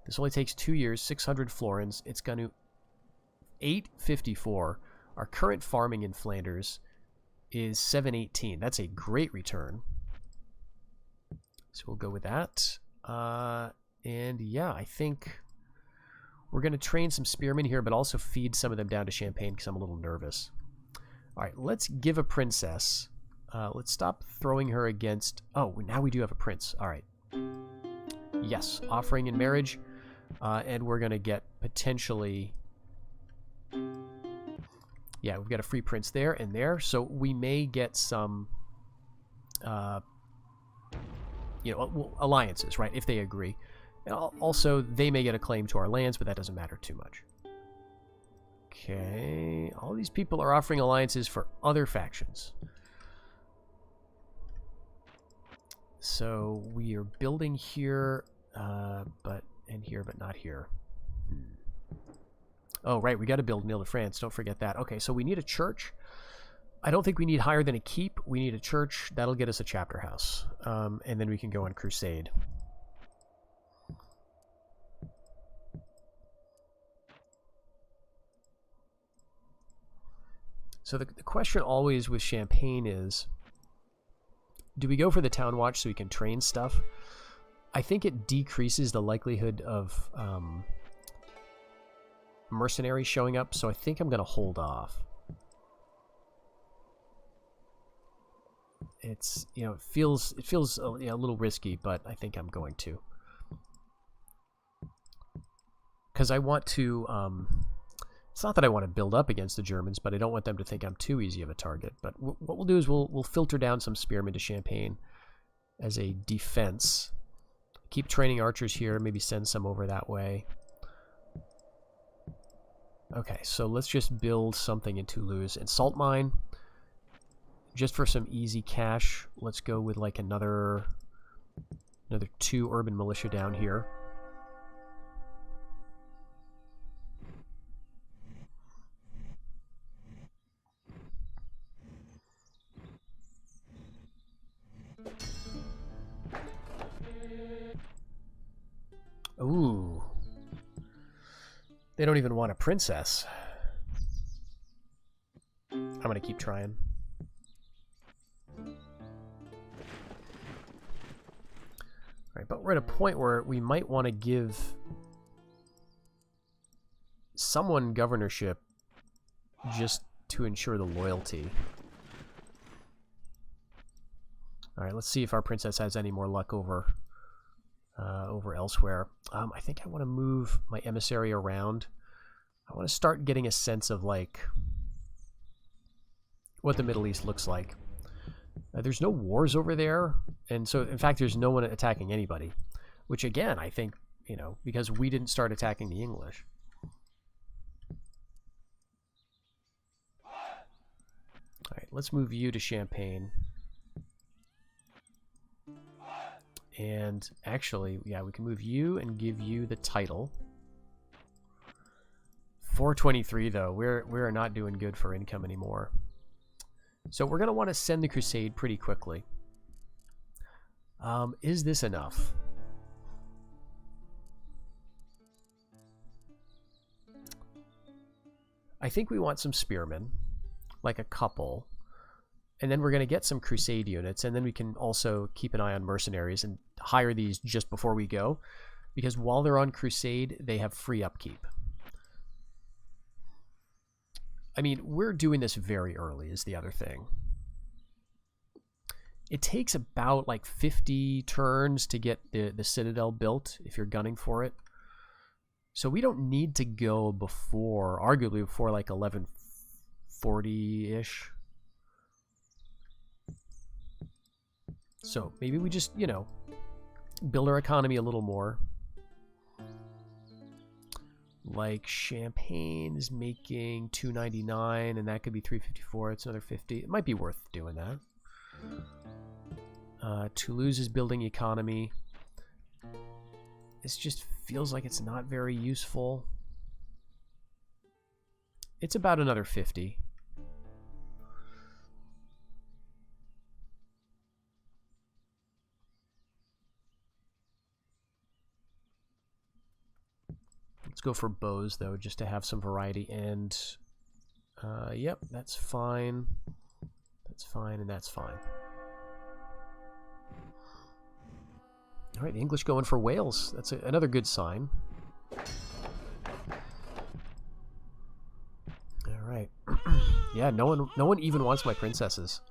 This only takes 2 years, 600 florins. It's going to 854. Our current farming in Flanders is 718. That's a great return. So we'll go with that. And yeah, I think we're going to train some spearmen here, but also feed some of them down to Champagne because I'm a little nervous. All right, let's give a princess. Let's stop throwing her against... Oh, now we do have a prince. All right. Yes, offering in marriage. And we're going to get potentially... Yeah, we've got a free prince there and there, so we may get some, alliances, right, if they agree. And also, they may get a claim to our lands, but that doesn't matter too much. Okay, all these people are offering alliances for other factions. So we are building here, and here, but not here. Oh, right, we got to build Nil de France. Don't forget that. Okay, so we need a church. I don't think we need higher than a keep. We need a church. That'll get us a chapter house. And then we can go on Crusade. So the question always with Champagne is, do we go for the Town Watch so we can train stuff? I think it decreases the likelihood of... mercenaries showing up, so I think I'm going to hold off. It's, it feels a little risky, but I think I'm going to. Because I want to, it's not that I want to build up against the Germans, but I don't want them to think I'm too easy of a target. But what we'll do is we'll filter down some spearmen to Champagne as a defense. Keep training archers here, maybe send some over that way. Okay, so let's just build something in Toulouse. And salt mine, just for some easy cash, let's go with like another 2 urban militia down here. Ooh. They don't even want a princess. I'm going to keep trying. Alright, but we're at a point where we might want to give someone governorship just to ensure the loyalty. Alright, let's see if our princess has any more luck over elsewhere. I think I want to move my emissary around. I want to start getting a sense of like what the Middle East looks like. There's no wars over there, and so in fact there's no one attacking anybody, which again I think, because we didn't start attacking the English. All right, let's move you to Champagne. And actually, yeah, we can move you and give you the title. 423 though, we're not doing good for income anymore. So we're gonna want to send the Crusade pretty quickly. Is this enough? I think we want some spearmen, like a couple. And then we're going to get some Crusade units, and then we can also keep an eye on mercenaries and hire these just before we go, because while they're on Crusade, they have free upkeep. I mean, we're doing this very early is the other thing. It takes about like 50 turns to get the Citadel built if you're gunning for it. So we don't need to go before, arguably before like 1140-ish. So maybe we just, build our economy a little more. Like Champagne is making 299, and that could be 354. It's another 50. It might be worth doing that. Toulouse is building economy. This just feels like it's not very useful. It's about another 50. Let's go for bows, though, just to have some variety. And, yep, that's fine. That's fine, and that's fine. All right, the English going for Wales. That's another good sign. All right. Yeah, no one even wants my princesses.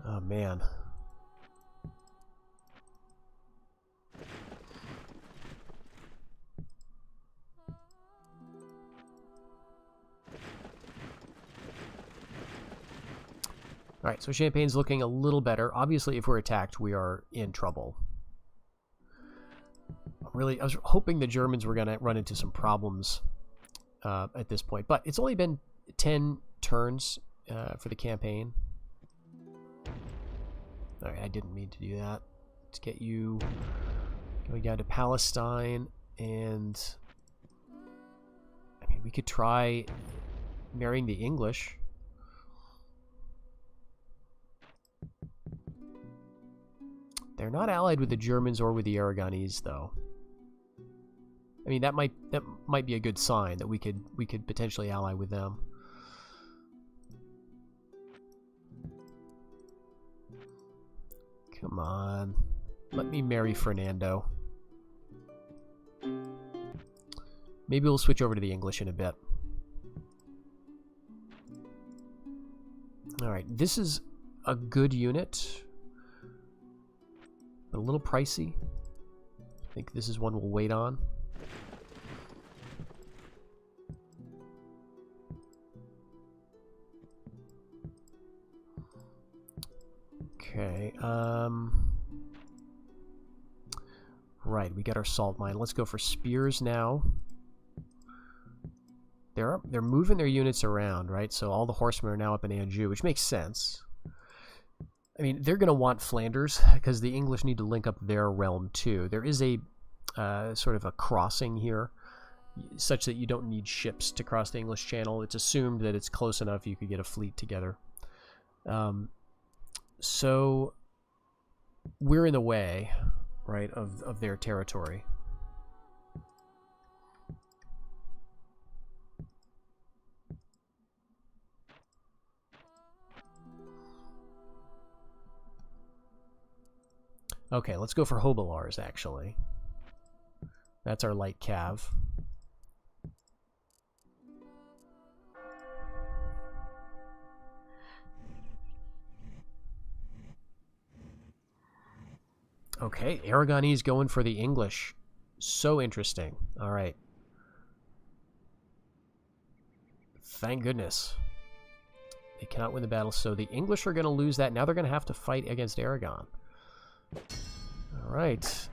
Oh, man. Alright, so Champagne's looking a little better. Obviously, if we're attacked, we are in trouble. I was hoping the Germans were going to run into some problems at this point. But it's only been 10 turns for the campaign. Alright, I didn't mean to do that. Let's get you going down to Palestine, and I mean, we could try marrying the English. They're not allied with the Germans or with the Aragonese, though. I mean, that might be a good sign that we could potentially ally with them. Come on. Let me marry Fernando. Maybe we'll switch over to the English in a bit. Alright, this is a good unit. But a little pricey. I think this is one we'll wait on. Okay, right, we got our salt mine. Let's go for spears now. They're moving their units around, right? So all the horsemen are now up in Anjou, which makes sense. I mean, they're going to want Flanders because the English need to link up their realm too. There is a sort of a crossing here, such that you don't need ships to cross the English Channel. It's assumed that it's close enough you could get a fleet together. So we're in the way, right, of their territory. Okay, let's go for Hobilars, actually. That's our light cav. Okay, Aragonese going for the English. So interesting. All right. Thank goodness. They cannot win the battle, so the English are going to lose that. Now they're going to have to fight against Aragon. All right.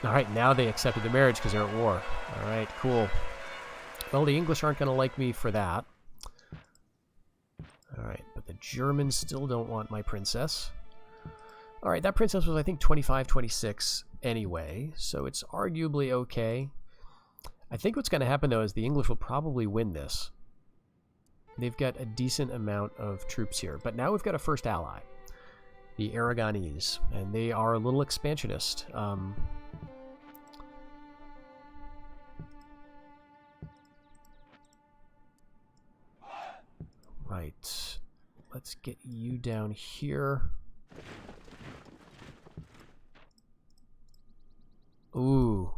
All right, now they accepted the marriage because they're at war. All right, cool. Well, the English aren't going to like me for that. All right, but the Germans still don't want my princess. All right, that princess was, I think, 25, 26 anyway, so it's arguably okay. I think what's going to happen, though, is the English will probably win this. They've got a decent amount of troops here, but now we've got a first ally, the Aragonese, and they are a little expansionist. Right, let's get you down here. Ooh.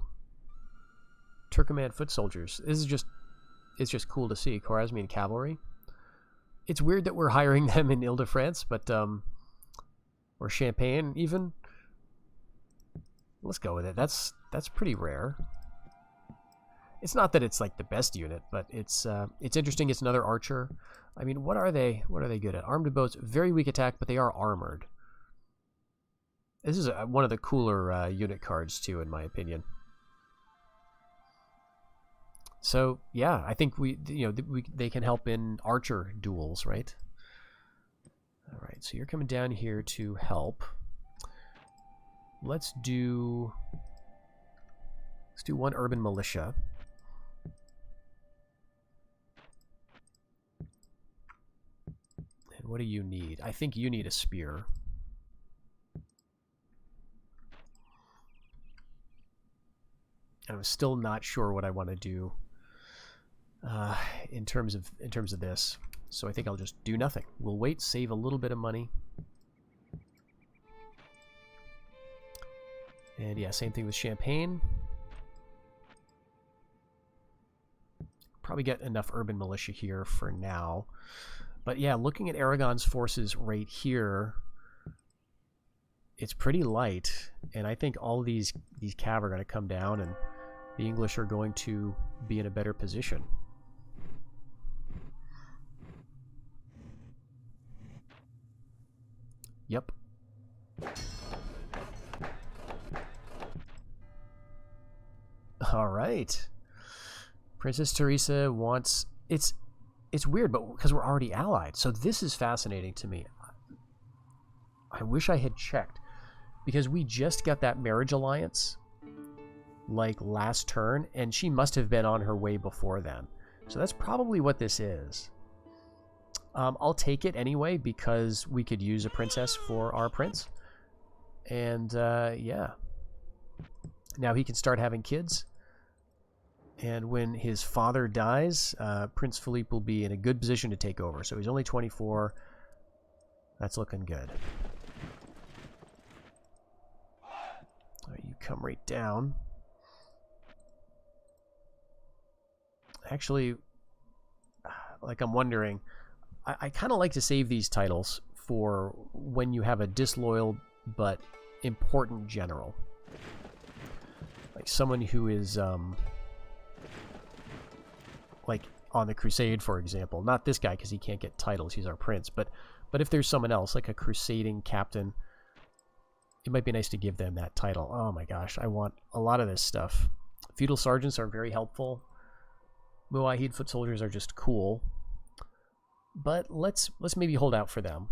Turkoman foot soldiers. This is just, it's just cool to see. Khwarezmian cavalry. It's weird that we're hiring them in Ile-de-France, but, or Champagne, even. Let's go with it. That's pretty rare. It's not that it's like the best unit, but it's interesting. It's another archer. I mean, what are they? What are they good at? Armed boats, very weak attack, but they are armored. This is one of the cooler unit cards too, in my opinion. So yeah, I think they can help in archer duels, right? All right, so you're coming down here to help. Let's do one urban militia. And what do you need? I think you need a spear. I'm still not sure what I want to do in terms of this, so I think I'll just do nothing. We'll wait, save a little bit of money, and yeah, same thing with Champagne. Probably get enough urban militia here for now, but yeah, looking at Aragon's forces right here, it's pretty light, and I think all these cav are going to come down, and the English are going to be in a better position. Yep. All right. Princess Teresa wants... It's weird, but because we're already allied. So this is fascinating to me. I wish I had checked. Because we just got that marriage alliance, like, last turn, and she must have been on her way before then. So that's probably what this is. I'll take it anyway, because we could use a princess for our prince. And, yeah. Now he can start having kids. And when his father dies, Prince Philippe will be in a good position to take over. So he's only 24. That's looking good. You come right down. Actually, like, I'm wondering, I kind of like to save these titles for when you have a disloyal but important general. Like someone who is, like, on the Crusade, for example. Not this guy, because he can't get titles. He's our prince. But if there's someone else, like a crusading captain, it might be nice to give them that title. Oh my gosh, I want a lot of this stuff. Feudal sergeants are very helpful. Muwahid foot soldiers are just cool. But let's maybe hold out for them,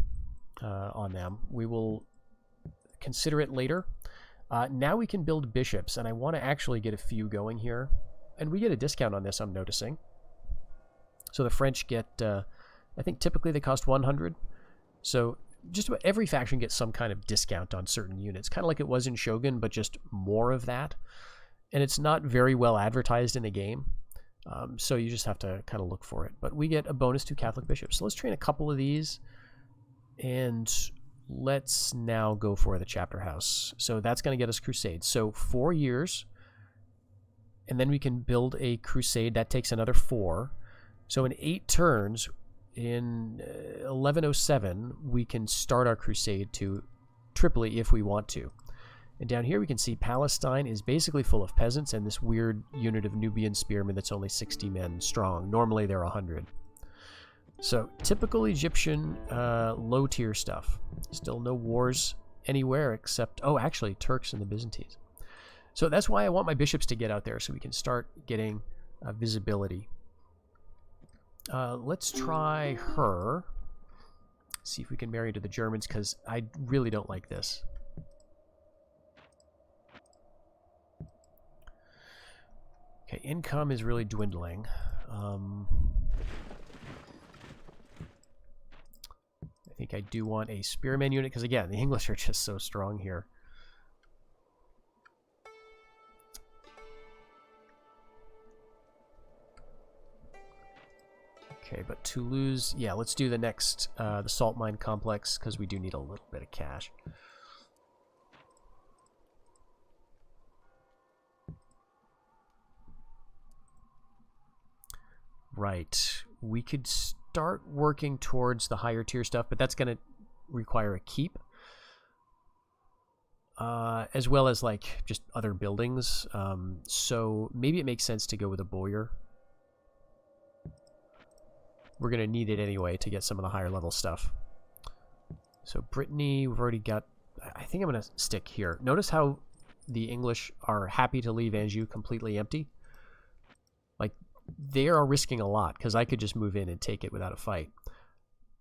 on them. We will consider it later. Now we can build bishops, and I want to actually get a few going here. And we get a discount on this, I'm noticing. So the French get, I think typically they cost 100. So just about every faction gets some kind of discount on certain units, kind of like it was in Shogun, but just more of that. And it's not very well advertised in the game, so you just have to kind of look for it. But we get a bonus to Catholic bishops. So let's train a couple of these, and let's now go for the chapter house. So that's going to get us Crusade. So 4 years, and then we can build a Crusade. That takes another 4. So in 8 turns... In 1107, we can start our crusade to Tripoli if we want to. And down here we can see Palestine is basically full of peasants and this weird unit of Nubian spearmen that's only 60 men strong. Normally they're 100. So typical Egyptian low-tier stuff. Still no wars anywhere except... Oh, actually, Turks and the Byzantines. So that's why I want my bishops to get out there so we can start getting visibility. Let's try her. See if we can marry to the Germans, because I really don't like this. Okay, income is really dwindling. I think I do want a spearman unit, because again, the English are just so strong here. Okay, but Toulouse, yeah, let's do the next, the salt mine complex, because we do need a little bit of cash. Right, we could start working towards the higher tier stuff, but that's going to require a keep. As well as, like, just other buildings. So maybe it makes sense to go with a Boyer. We're going to need it anyway to get some of the higher level stuff. So Brittany, we've already got... I think I'm going to stick here. Notice how the English are happy to leave Anjou completely empty. Like, they are risking a lot, because I could just move in and take it without a fight.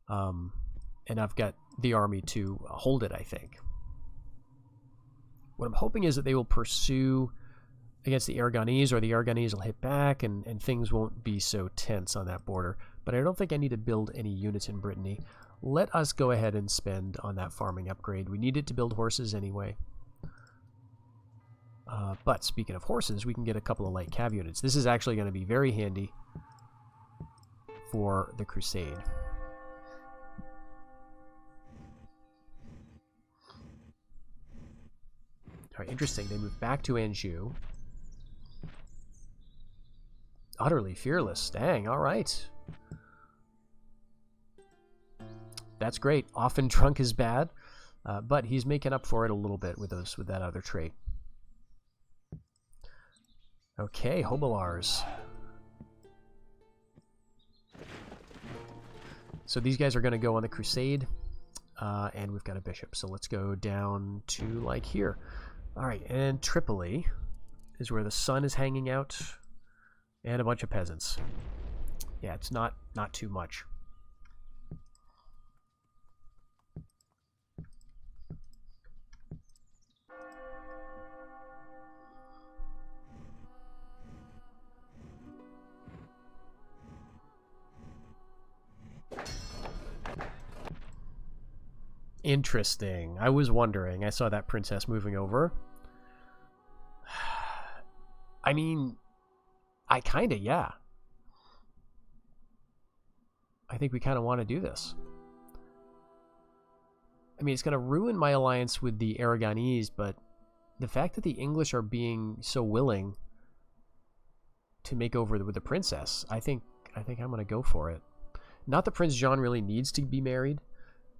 And I've got the army to hold it, I think. What I'm hoping is that they will pursue against the Aragonese, or the Aragonese will hit back, and things won't be so tense on that border. But I don't think I need to build any units in Brittany. Let us go ahead and spend on that farming upgrade. We need it to build horses anyway. But speaking of horses, we can get a couple of light cav units. This is actually going to be very handy for the Crusade. All right, interesting. They move back to Anjou. Utterly fearless. Dang, all right. That's great. Often drunk is bad, but he's making up for it a little bit with that other trait. Okay, Hobilars. So these guys are going to go on the Crusade. and we've got a bishop. So let's go down to like here. All right, and Tripoli is where the sun is hanging out, and a bunch of peasants. Yeah, it's not too much. Interesting. I was wondering. I saw that princess moving over. I mean, I kind of, yeah. I think we kind of want to do this. I mean, it's going to ruin my alliance with the Aragonese, but the fact that the English are being so willing to make over with the princess, I think I'm going to go for it. Not that Prince John really needs to be married,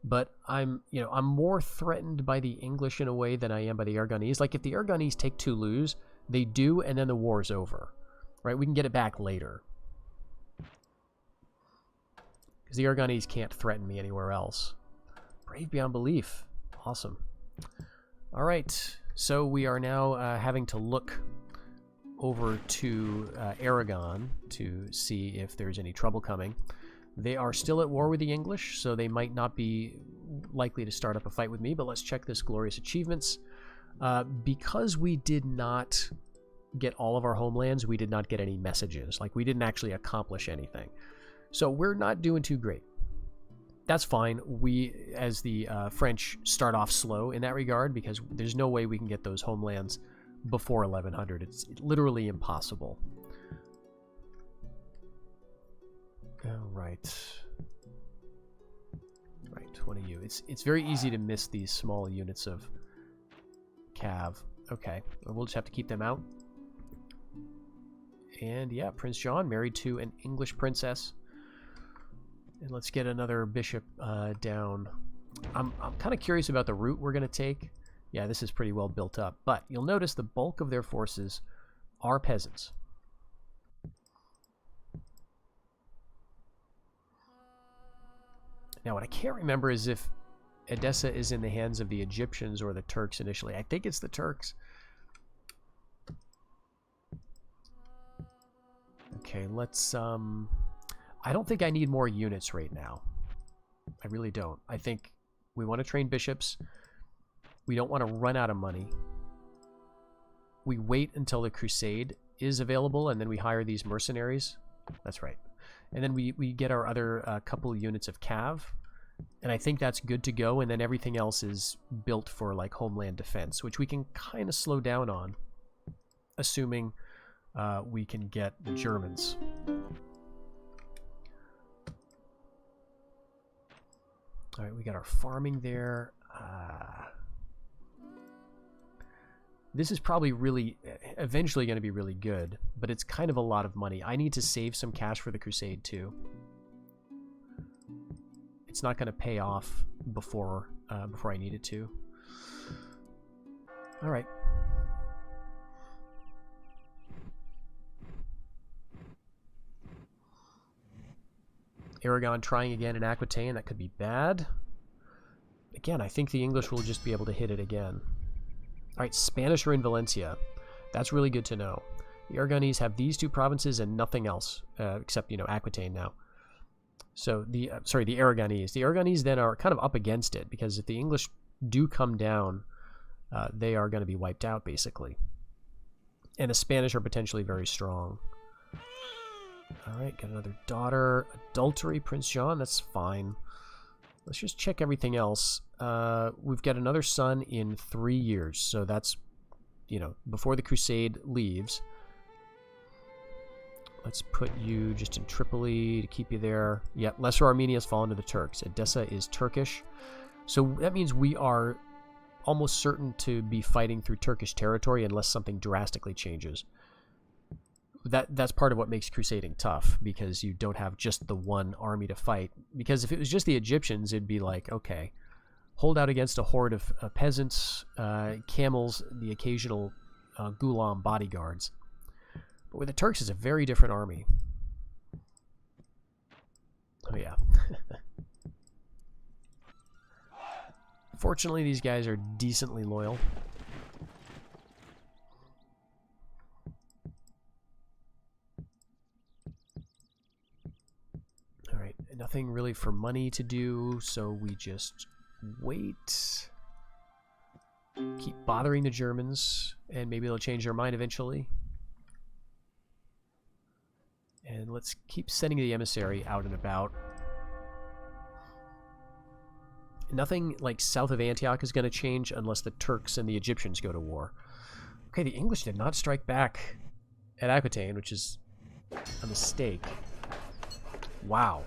but I'm more threatened by the English in a way than I am by the Aragonese. Like, if the Aragonese take Toulouse, they do, and then the war's over. Right? We can get it back later. Because the Aragonese can't threaten me anywhere else. Brave beyond belief. Awesome. All right. So we are now having to look over to Aragon to see if there's any trouble coming. They are still at war with the English, so they might not be likely to start up a fight with me, but let's check this glorious achievements. Because we did not get all of our homelands, we did not get any messages. Like, we didn't actually accomplish anything. So we're not doing too great. That's fine. We, as the French, start off slow in that regard, because there's no way we can get those homelands before 1100. It's literally impossible. All right. Right, one of you. It's very easy to miss these small units of cav. Okay, we'll just have to keep them out. And yeah, Prince John married to an English princess. And let's get another bishop down. I'm kind of curious about the route we're going to take. Yeah, this is pretty well built up. But you'll notice the bulk of their forces are peasants. Now, what I can't remember is if Edessa is in the hands of the Egyptians or the Turks initially. I think it's the Turks. Okay, let's... I don't think I need more units right now. I really don't. I think we want to train bishops. We don't want to run out of money. We wait until the Crusade is available, and then we hire these mercenaries. That's right. And then we get our other couple units of cav. And I think that's good to go, and then everything else is built for, like, homeland defense, which we can kind of slow down on, assuming we can get the Germans. All right, we got our farming there. This is probably really, eventually going to be really good, but it's kind of a lot of money. I need to save some cash for the Crusade, too. It's not going to pay off before I need it to. All right. Aragon trying again in Aquitaine. That could be bad. Again, I think the English will just be able to hit it again. All right, Spanish are in Valencia. That's really good to know. The Aragonese have these two provinces and nothing else, except, Aquitaine now. So, the Aragonese. The Aragonese then are kind of up against it, because if the English do come down, they are going to be wiped out, basically. And the Spanish are potentially very strong. All right, got another daughter. Adultery, Prince John, that's fine. Let's just check everything else. We've got another son in 3 years, so that's, before the Crusade leaves. Let's put you just in Tripoli to keep you there. Yeah, Lesser Armenia has fallen to the Turks. Edessa is Turkish. So that means we are almost certain to be fighting through Turkish territory unless something drastically changes. That's part of what makes crusading tough, because you don't have just the one army to fight. Because if it was just the Egyptians, it'd be like, okay, hold out against a horde of peasants, camels, the occasional Ghulam bodyguards. But with the Turks, it's a very different army. Oh, yeah. Fortunately, these guys are decently loyal. Alright, nothing really for money to do, so we just wait. Keep bothering the Germans, and maybe they'll change their mind eventually. And let's keep sending the emissary out and about. Nothing like south of Antioch is going to change unless the Turks and the Egyptians go to war. Okay, the English did not strike back at Aquitaine, which is a mistake. Wow.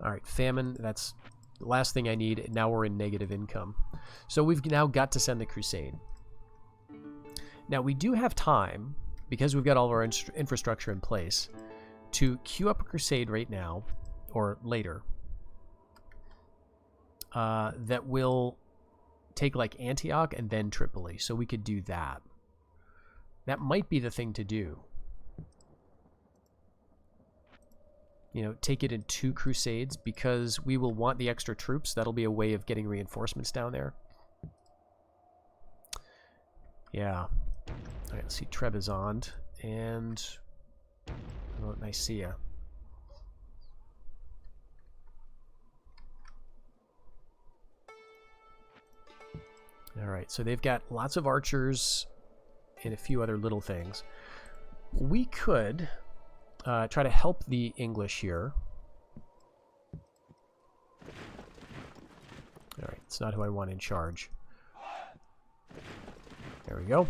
Alright, famine, that's the last thing I need. Now we're in negative income. So we've now got to send the Crusade. Now we do have time, because we've got all of our infrastructure in place, to queue up a Crusade right now, or later, that will take like Antioch and then Tripoli. So we could do that. That might be the thing to do. You know, take it in 2 Crusades, because we will want the extra troops. That'll be a way of getting reinforcements down there. Yeah. Alright, let's see Trebizond and Nicaea. Alright, so they've got lots of archers and a few other little things. We could try to help the English here. Alright, it's not who I want in charge. There we go.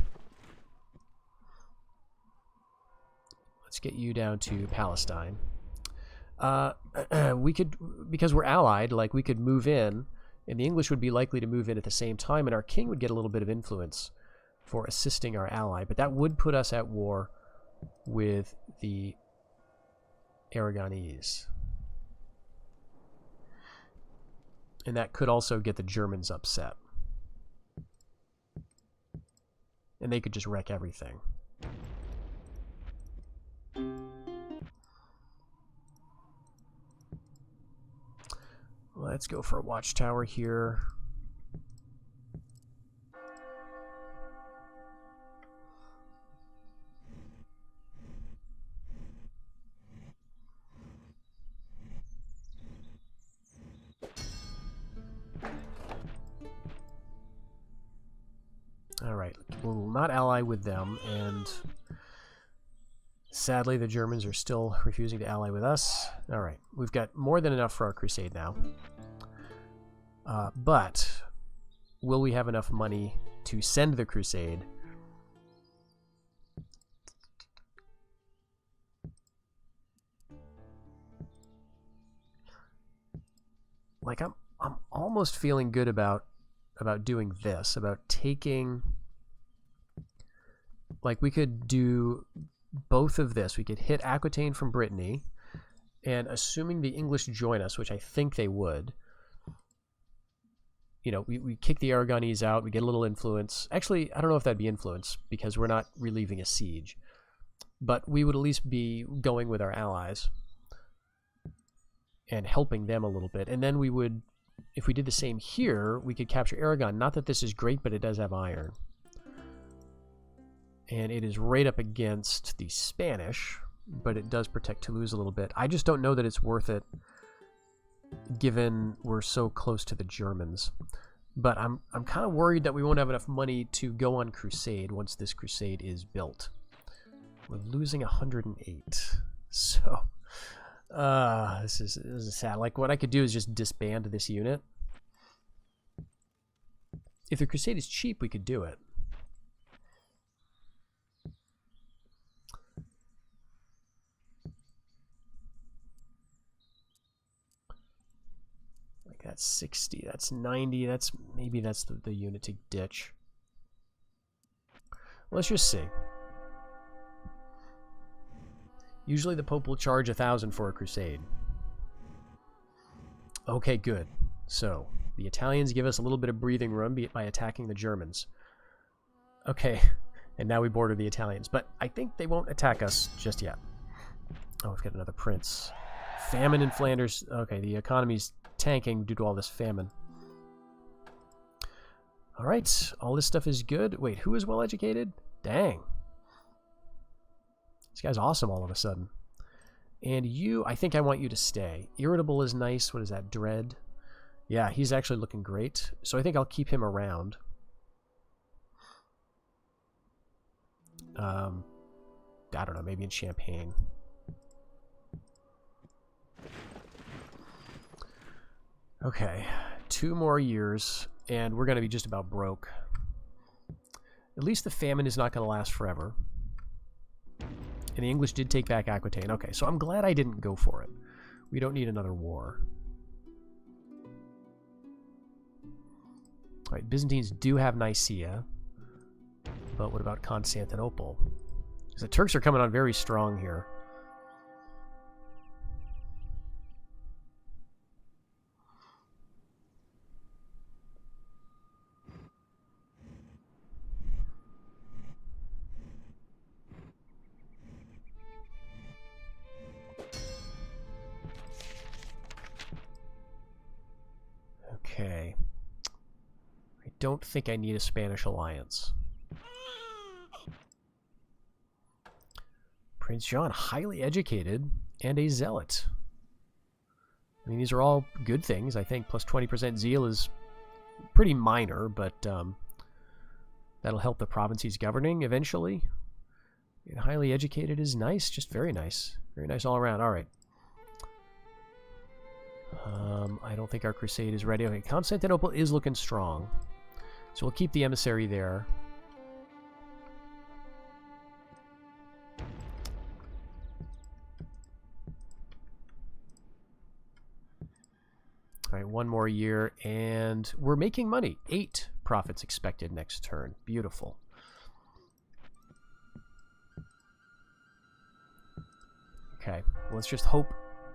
Let's get you down to Palestine. We could, because we're allied, like we could move in, and the English would be likely to move in at the same time, and our king would get a little bit of influence for assisting our ally. But that would put us at war with the Aragonese. And that could also get the Germans upset. And they could just wreck everything. Let's go for a watchtower here. Alright, we will not ally with them, and sadly the Germans are still refusing to ally with us. Alright, we've got more than enough for our crusade now. But will we have enough money to send the crusade? Like I'm almost feeling good about doing this, about taking, like we could do both of this. We could hit Aquitaine from Brittany, and assuming the English join us, which I think they would, you know, we kick the Aragonese out, we get a little influence. Actually, I don't know if that'd be influence, because we're not relieving a siege. But we would at least be going with our allies and helping them a little bit. And then we would, if we did the same here, we could capture Aragon. Not that this is great, but it does have iron. And it is right up against the Spanish, but it does protect Toulouse a little bit. I just don't know that it's worth it, given we're so close to the Germans. But I'm kind of worried that we won't have enough money to go on Crusade once this Crusade is built. We're losing 108. So this is sad. Like, what I could do is just disband this unit. If the Crusade is cheap, we could do it. Like, that's 60, that's 90, that's maybe that's the unit to ditch. Let's just see. Usually the Pope will charge 1,000 for a crusade. Okay, good. So, the Italians give us a little bit of breathing room by attacking the Germans. Okay, and now we border the Italians. But I think they won't attack us just yet. Oh, we've got another prince. Famine in Flanders. Okay, the economy's tanking due to all this famine. All right, all this stuff is good. Wait, who is well educated? Dang. This guy's awesome all of a sudden. And you, I think I want you to stay. Irritable is nice. What is that? Dread? Yeah, he's actually looking great. So I think I'll keep him around. I don't know, maybe in Champagne. Okay, 2 more years, and we're going to be just about broke. At least the famine is not going to last forever. And the English did take back Aquitaine. Okay, so I'm glad I didn't go for it. We don't need another war. All right, Byzantines do have Nicaea. But what about Constantinople? Because the Turks are coming on very strong here. Okay. I don't think I need a Spanish alliance. Prince John, highly educated and a zealot. I mean, these are all good things, I think. Plus 20% zeal is pretty minor, but that'll help the province he's governing eventually. And highly educated is nice, just very nice. Very nice all around. All right. I don't think our crusade is ready. Okay, Constantinople is looking strong. So we'll keep the emissary there. All right, 1 more year, and we're making money. 8 profits expected next turn. Beautiful. Okay, let's just hope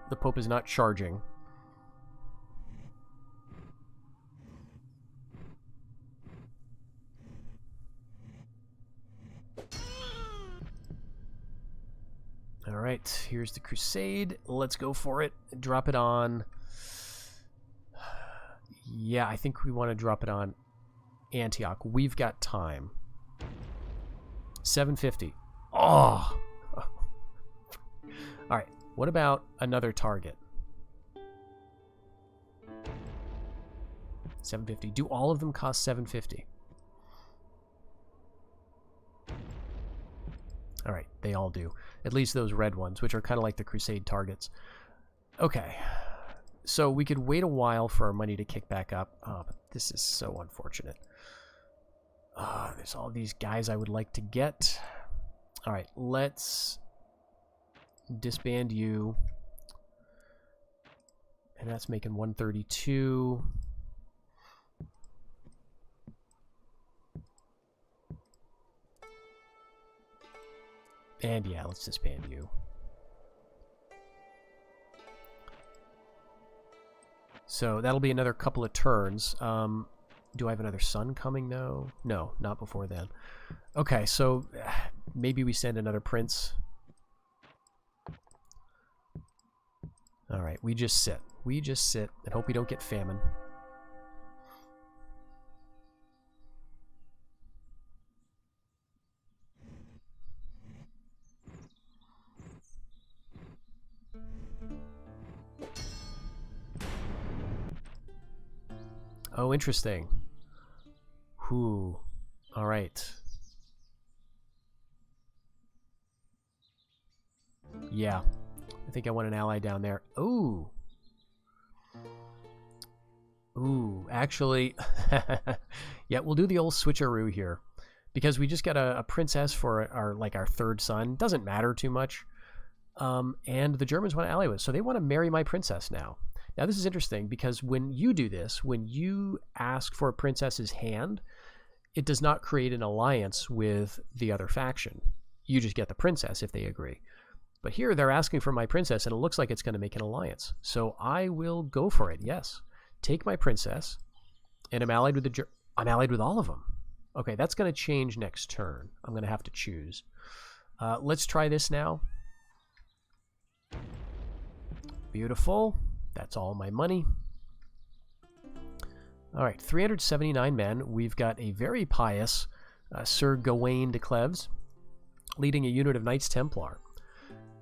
the Pope is not charging. All right, here's the Crusade. Let's go for it. Drop it on... Yeah, I think we want to drop it on Antioch. We've got time. 750. Oh! All right, what about another target? 750. Do all of them cost 750? All right, they all do. At least those red ones, which are kind of like the Crusade targets. Okay. So we could wait a while for our money to kick back up. Oh, but this is so unfortunate. There's all these guys I would like to get. All right, let's disband you. And that's making 132. And yeah, let's disband you. So that'll be another couple of turns. Do I have another son coming? No. No, not before then. Okay, so maybe we send another prince. All right, we just sit. We just sit and hope we don't get famine. Oh, interesting. Whew. All right. Yeah. I think I want an ally down there. Ooh. Ooh, actually, yeah, we'll do the old switcheroo here. Because we just got a princess for our third son. Doesn't matter too much. And the Germans want to ally with us. So they want to marry my princess now. Now, this is interesting because when you do this, when you ask for a princess's hand, it does not create an alliance with the other faction. You just get the princess if they agree. But here, they're asking for my princess, and it looks like it's going to make an alliance. So I will go for it, yes. Take my princess, and I'm allied with I'm allied with all of them. Okay, that's going to change next turn. I'm going to have to choose. Let's try this now. Beautiful. That's all my money. All right, 379 men. We've got a very pious Sir Gawain de Cleves leading a unit of Knights Templar.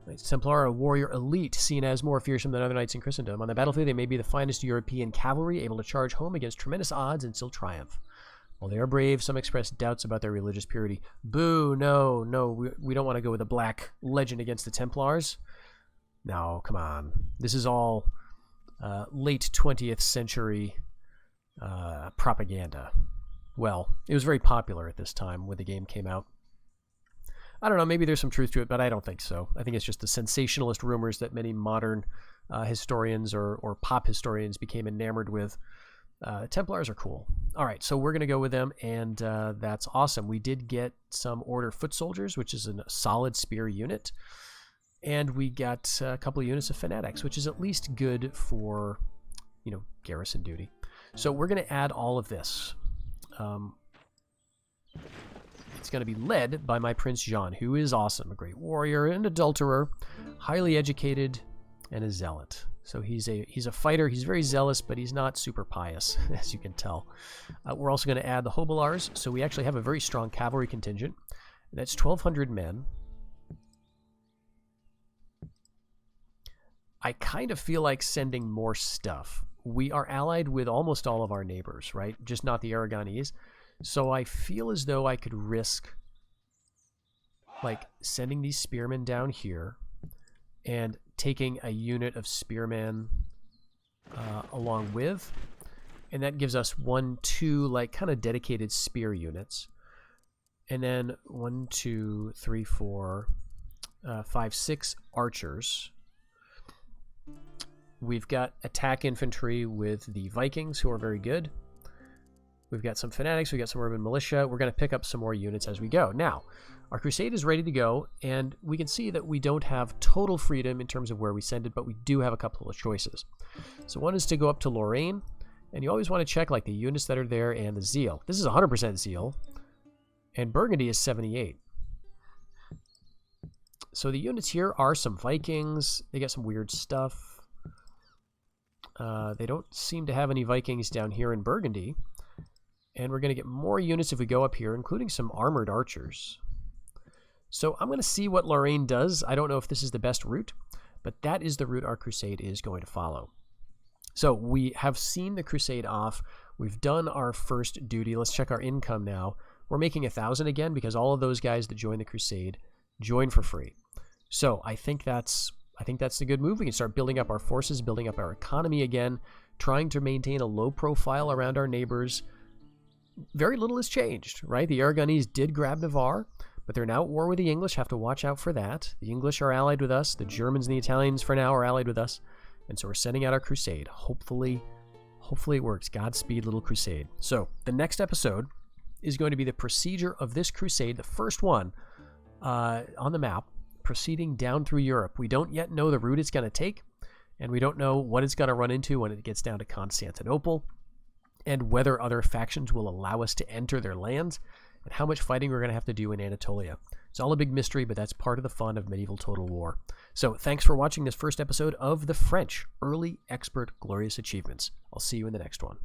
Knights Templar are a warrior elite, seen as more fearsome than other knights in Christendom. On the battlefield, they may be the finest European cavalry, able to charge home against tremendous odds and still triumph. While they are brave, some express doubts about their religious purity. Boo, no, we don't want to go with a black legend against the Templars. No, come on. This is all late 20th century propaganda. Well, it was very popular at this time when the game came out. I don't know, maybe there's some truth to it, but I don't think so. I think it's just the sensationalist rumors that many modern historians or pop historians became enamored with. Templars are cool. All right, so we're going to go with them, and that's awesome. We did get some Order foot soldiers, which is a solid spear unit, and we got a couple of units of fanatics, which is at least good for, garrison duty. So we're going to add all of this. It's going to be led by my Prince Jean, who is awesome, a great warrior, an adulterer, highly educated, and a zealot. So he's a fighter. He's very zealous, but he's not super pious, as you can tell. We're also going to add the Hobilars, so we actually have a very strong cavalry contingent. That's 1,200 men. I kind of feel like sending more stuff. We are allied with almost all of our neighbors, right? Just not the Aragonese. So I feel as though I could risk sending these spearmen down here and taking a unit of spearmen along with, and that gives us 1, 2 kind of dedicated spear units, and then 1, 2, 3, 4, 5, 6 archers. We've got attack infantry with the Vikings, who are very good. We've got some fanatics, we've got some urban militia. We're going to pick up some more units as we go. Now, our crusade is ready to go, and we can see that we don't have total freedom in terms of where we send it, but we do have a couple of choices. So one is to go up to Lorraine, and you always want to check the units that are there and the zeal. This is 100% zeal, and Burgundy is 78. So the units here are some Vikings. They got some weird stuff. They don't seem to have any Vikings down here in Burgundy. And we're going to get more units if we go up here, including some armored archers. So I'm going to see what Lorraine does. I don't know if this is the best route, but that is the route our crusade is going to follow. So we have seen the crusade off. We've done our first duty. Let's check our income now. We're making 1,000 again because all of those guys that join the crusade join for free. So I think that's the good move. We can start building up our forces, building up our economy again, trying to maintain a low profile around our neighbors. Very little has changed, right? The Aragonese did grab Navarre, but they're now at war with the English. Have to watch out for that. The English are allied with us. The Germans and the Italians, for now, are allied with us. And so we're sending out our crusade. Hopefully it works. Godspeed, little crusade. So the next episode is going to be the procedure of this crusade, the first one on the map, proceeding down through Europe. We don't yet know the route it's going to take, and we don't know what it's going to run into when it gets down to Constantinople, and whether other factions will allow us to enter their lands, and how much fighting we're going to have to do in Anatolia. It's all a big mystery, but that's part of the fun of medieval total war. So thanks for watching this first episode of The French Early Expert Glorious Achievements. I'll see you in the next one.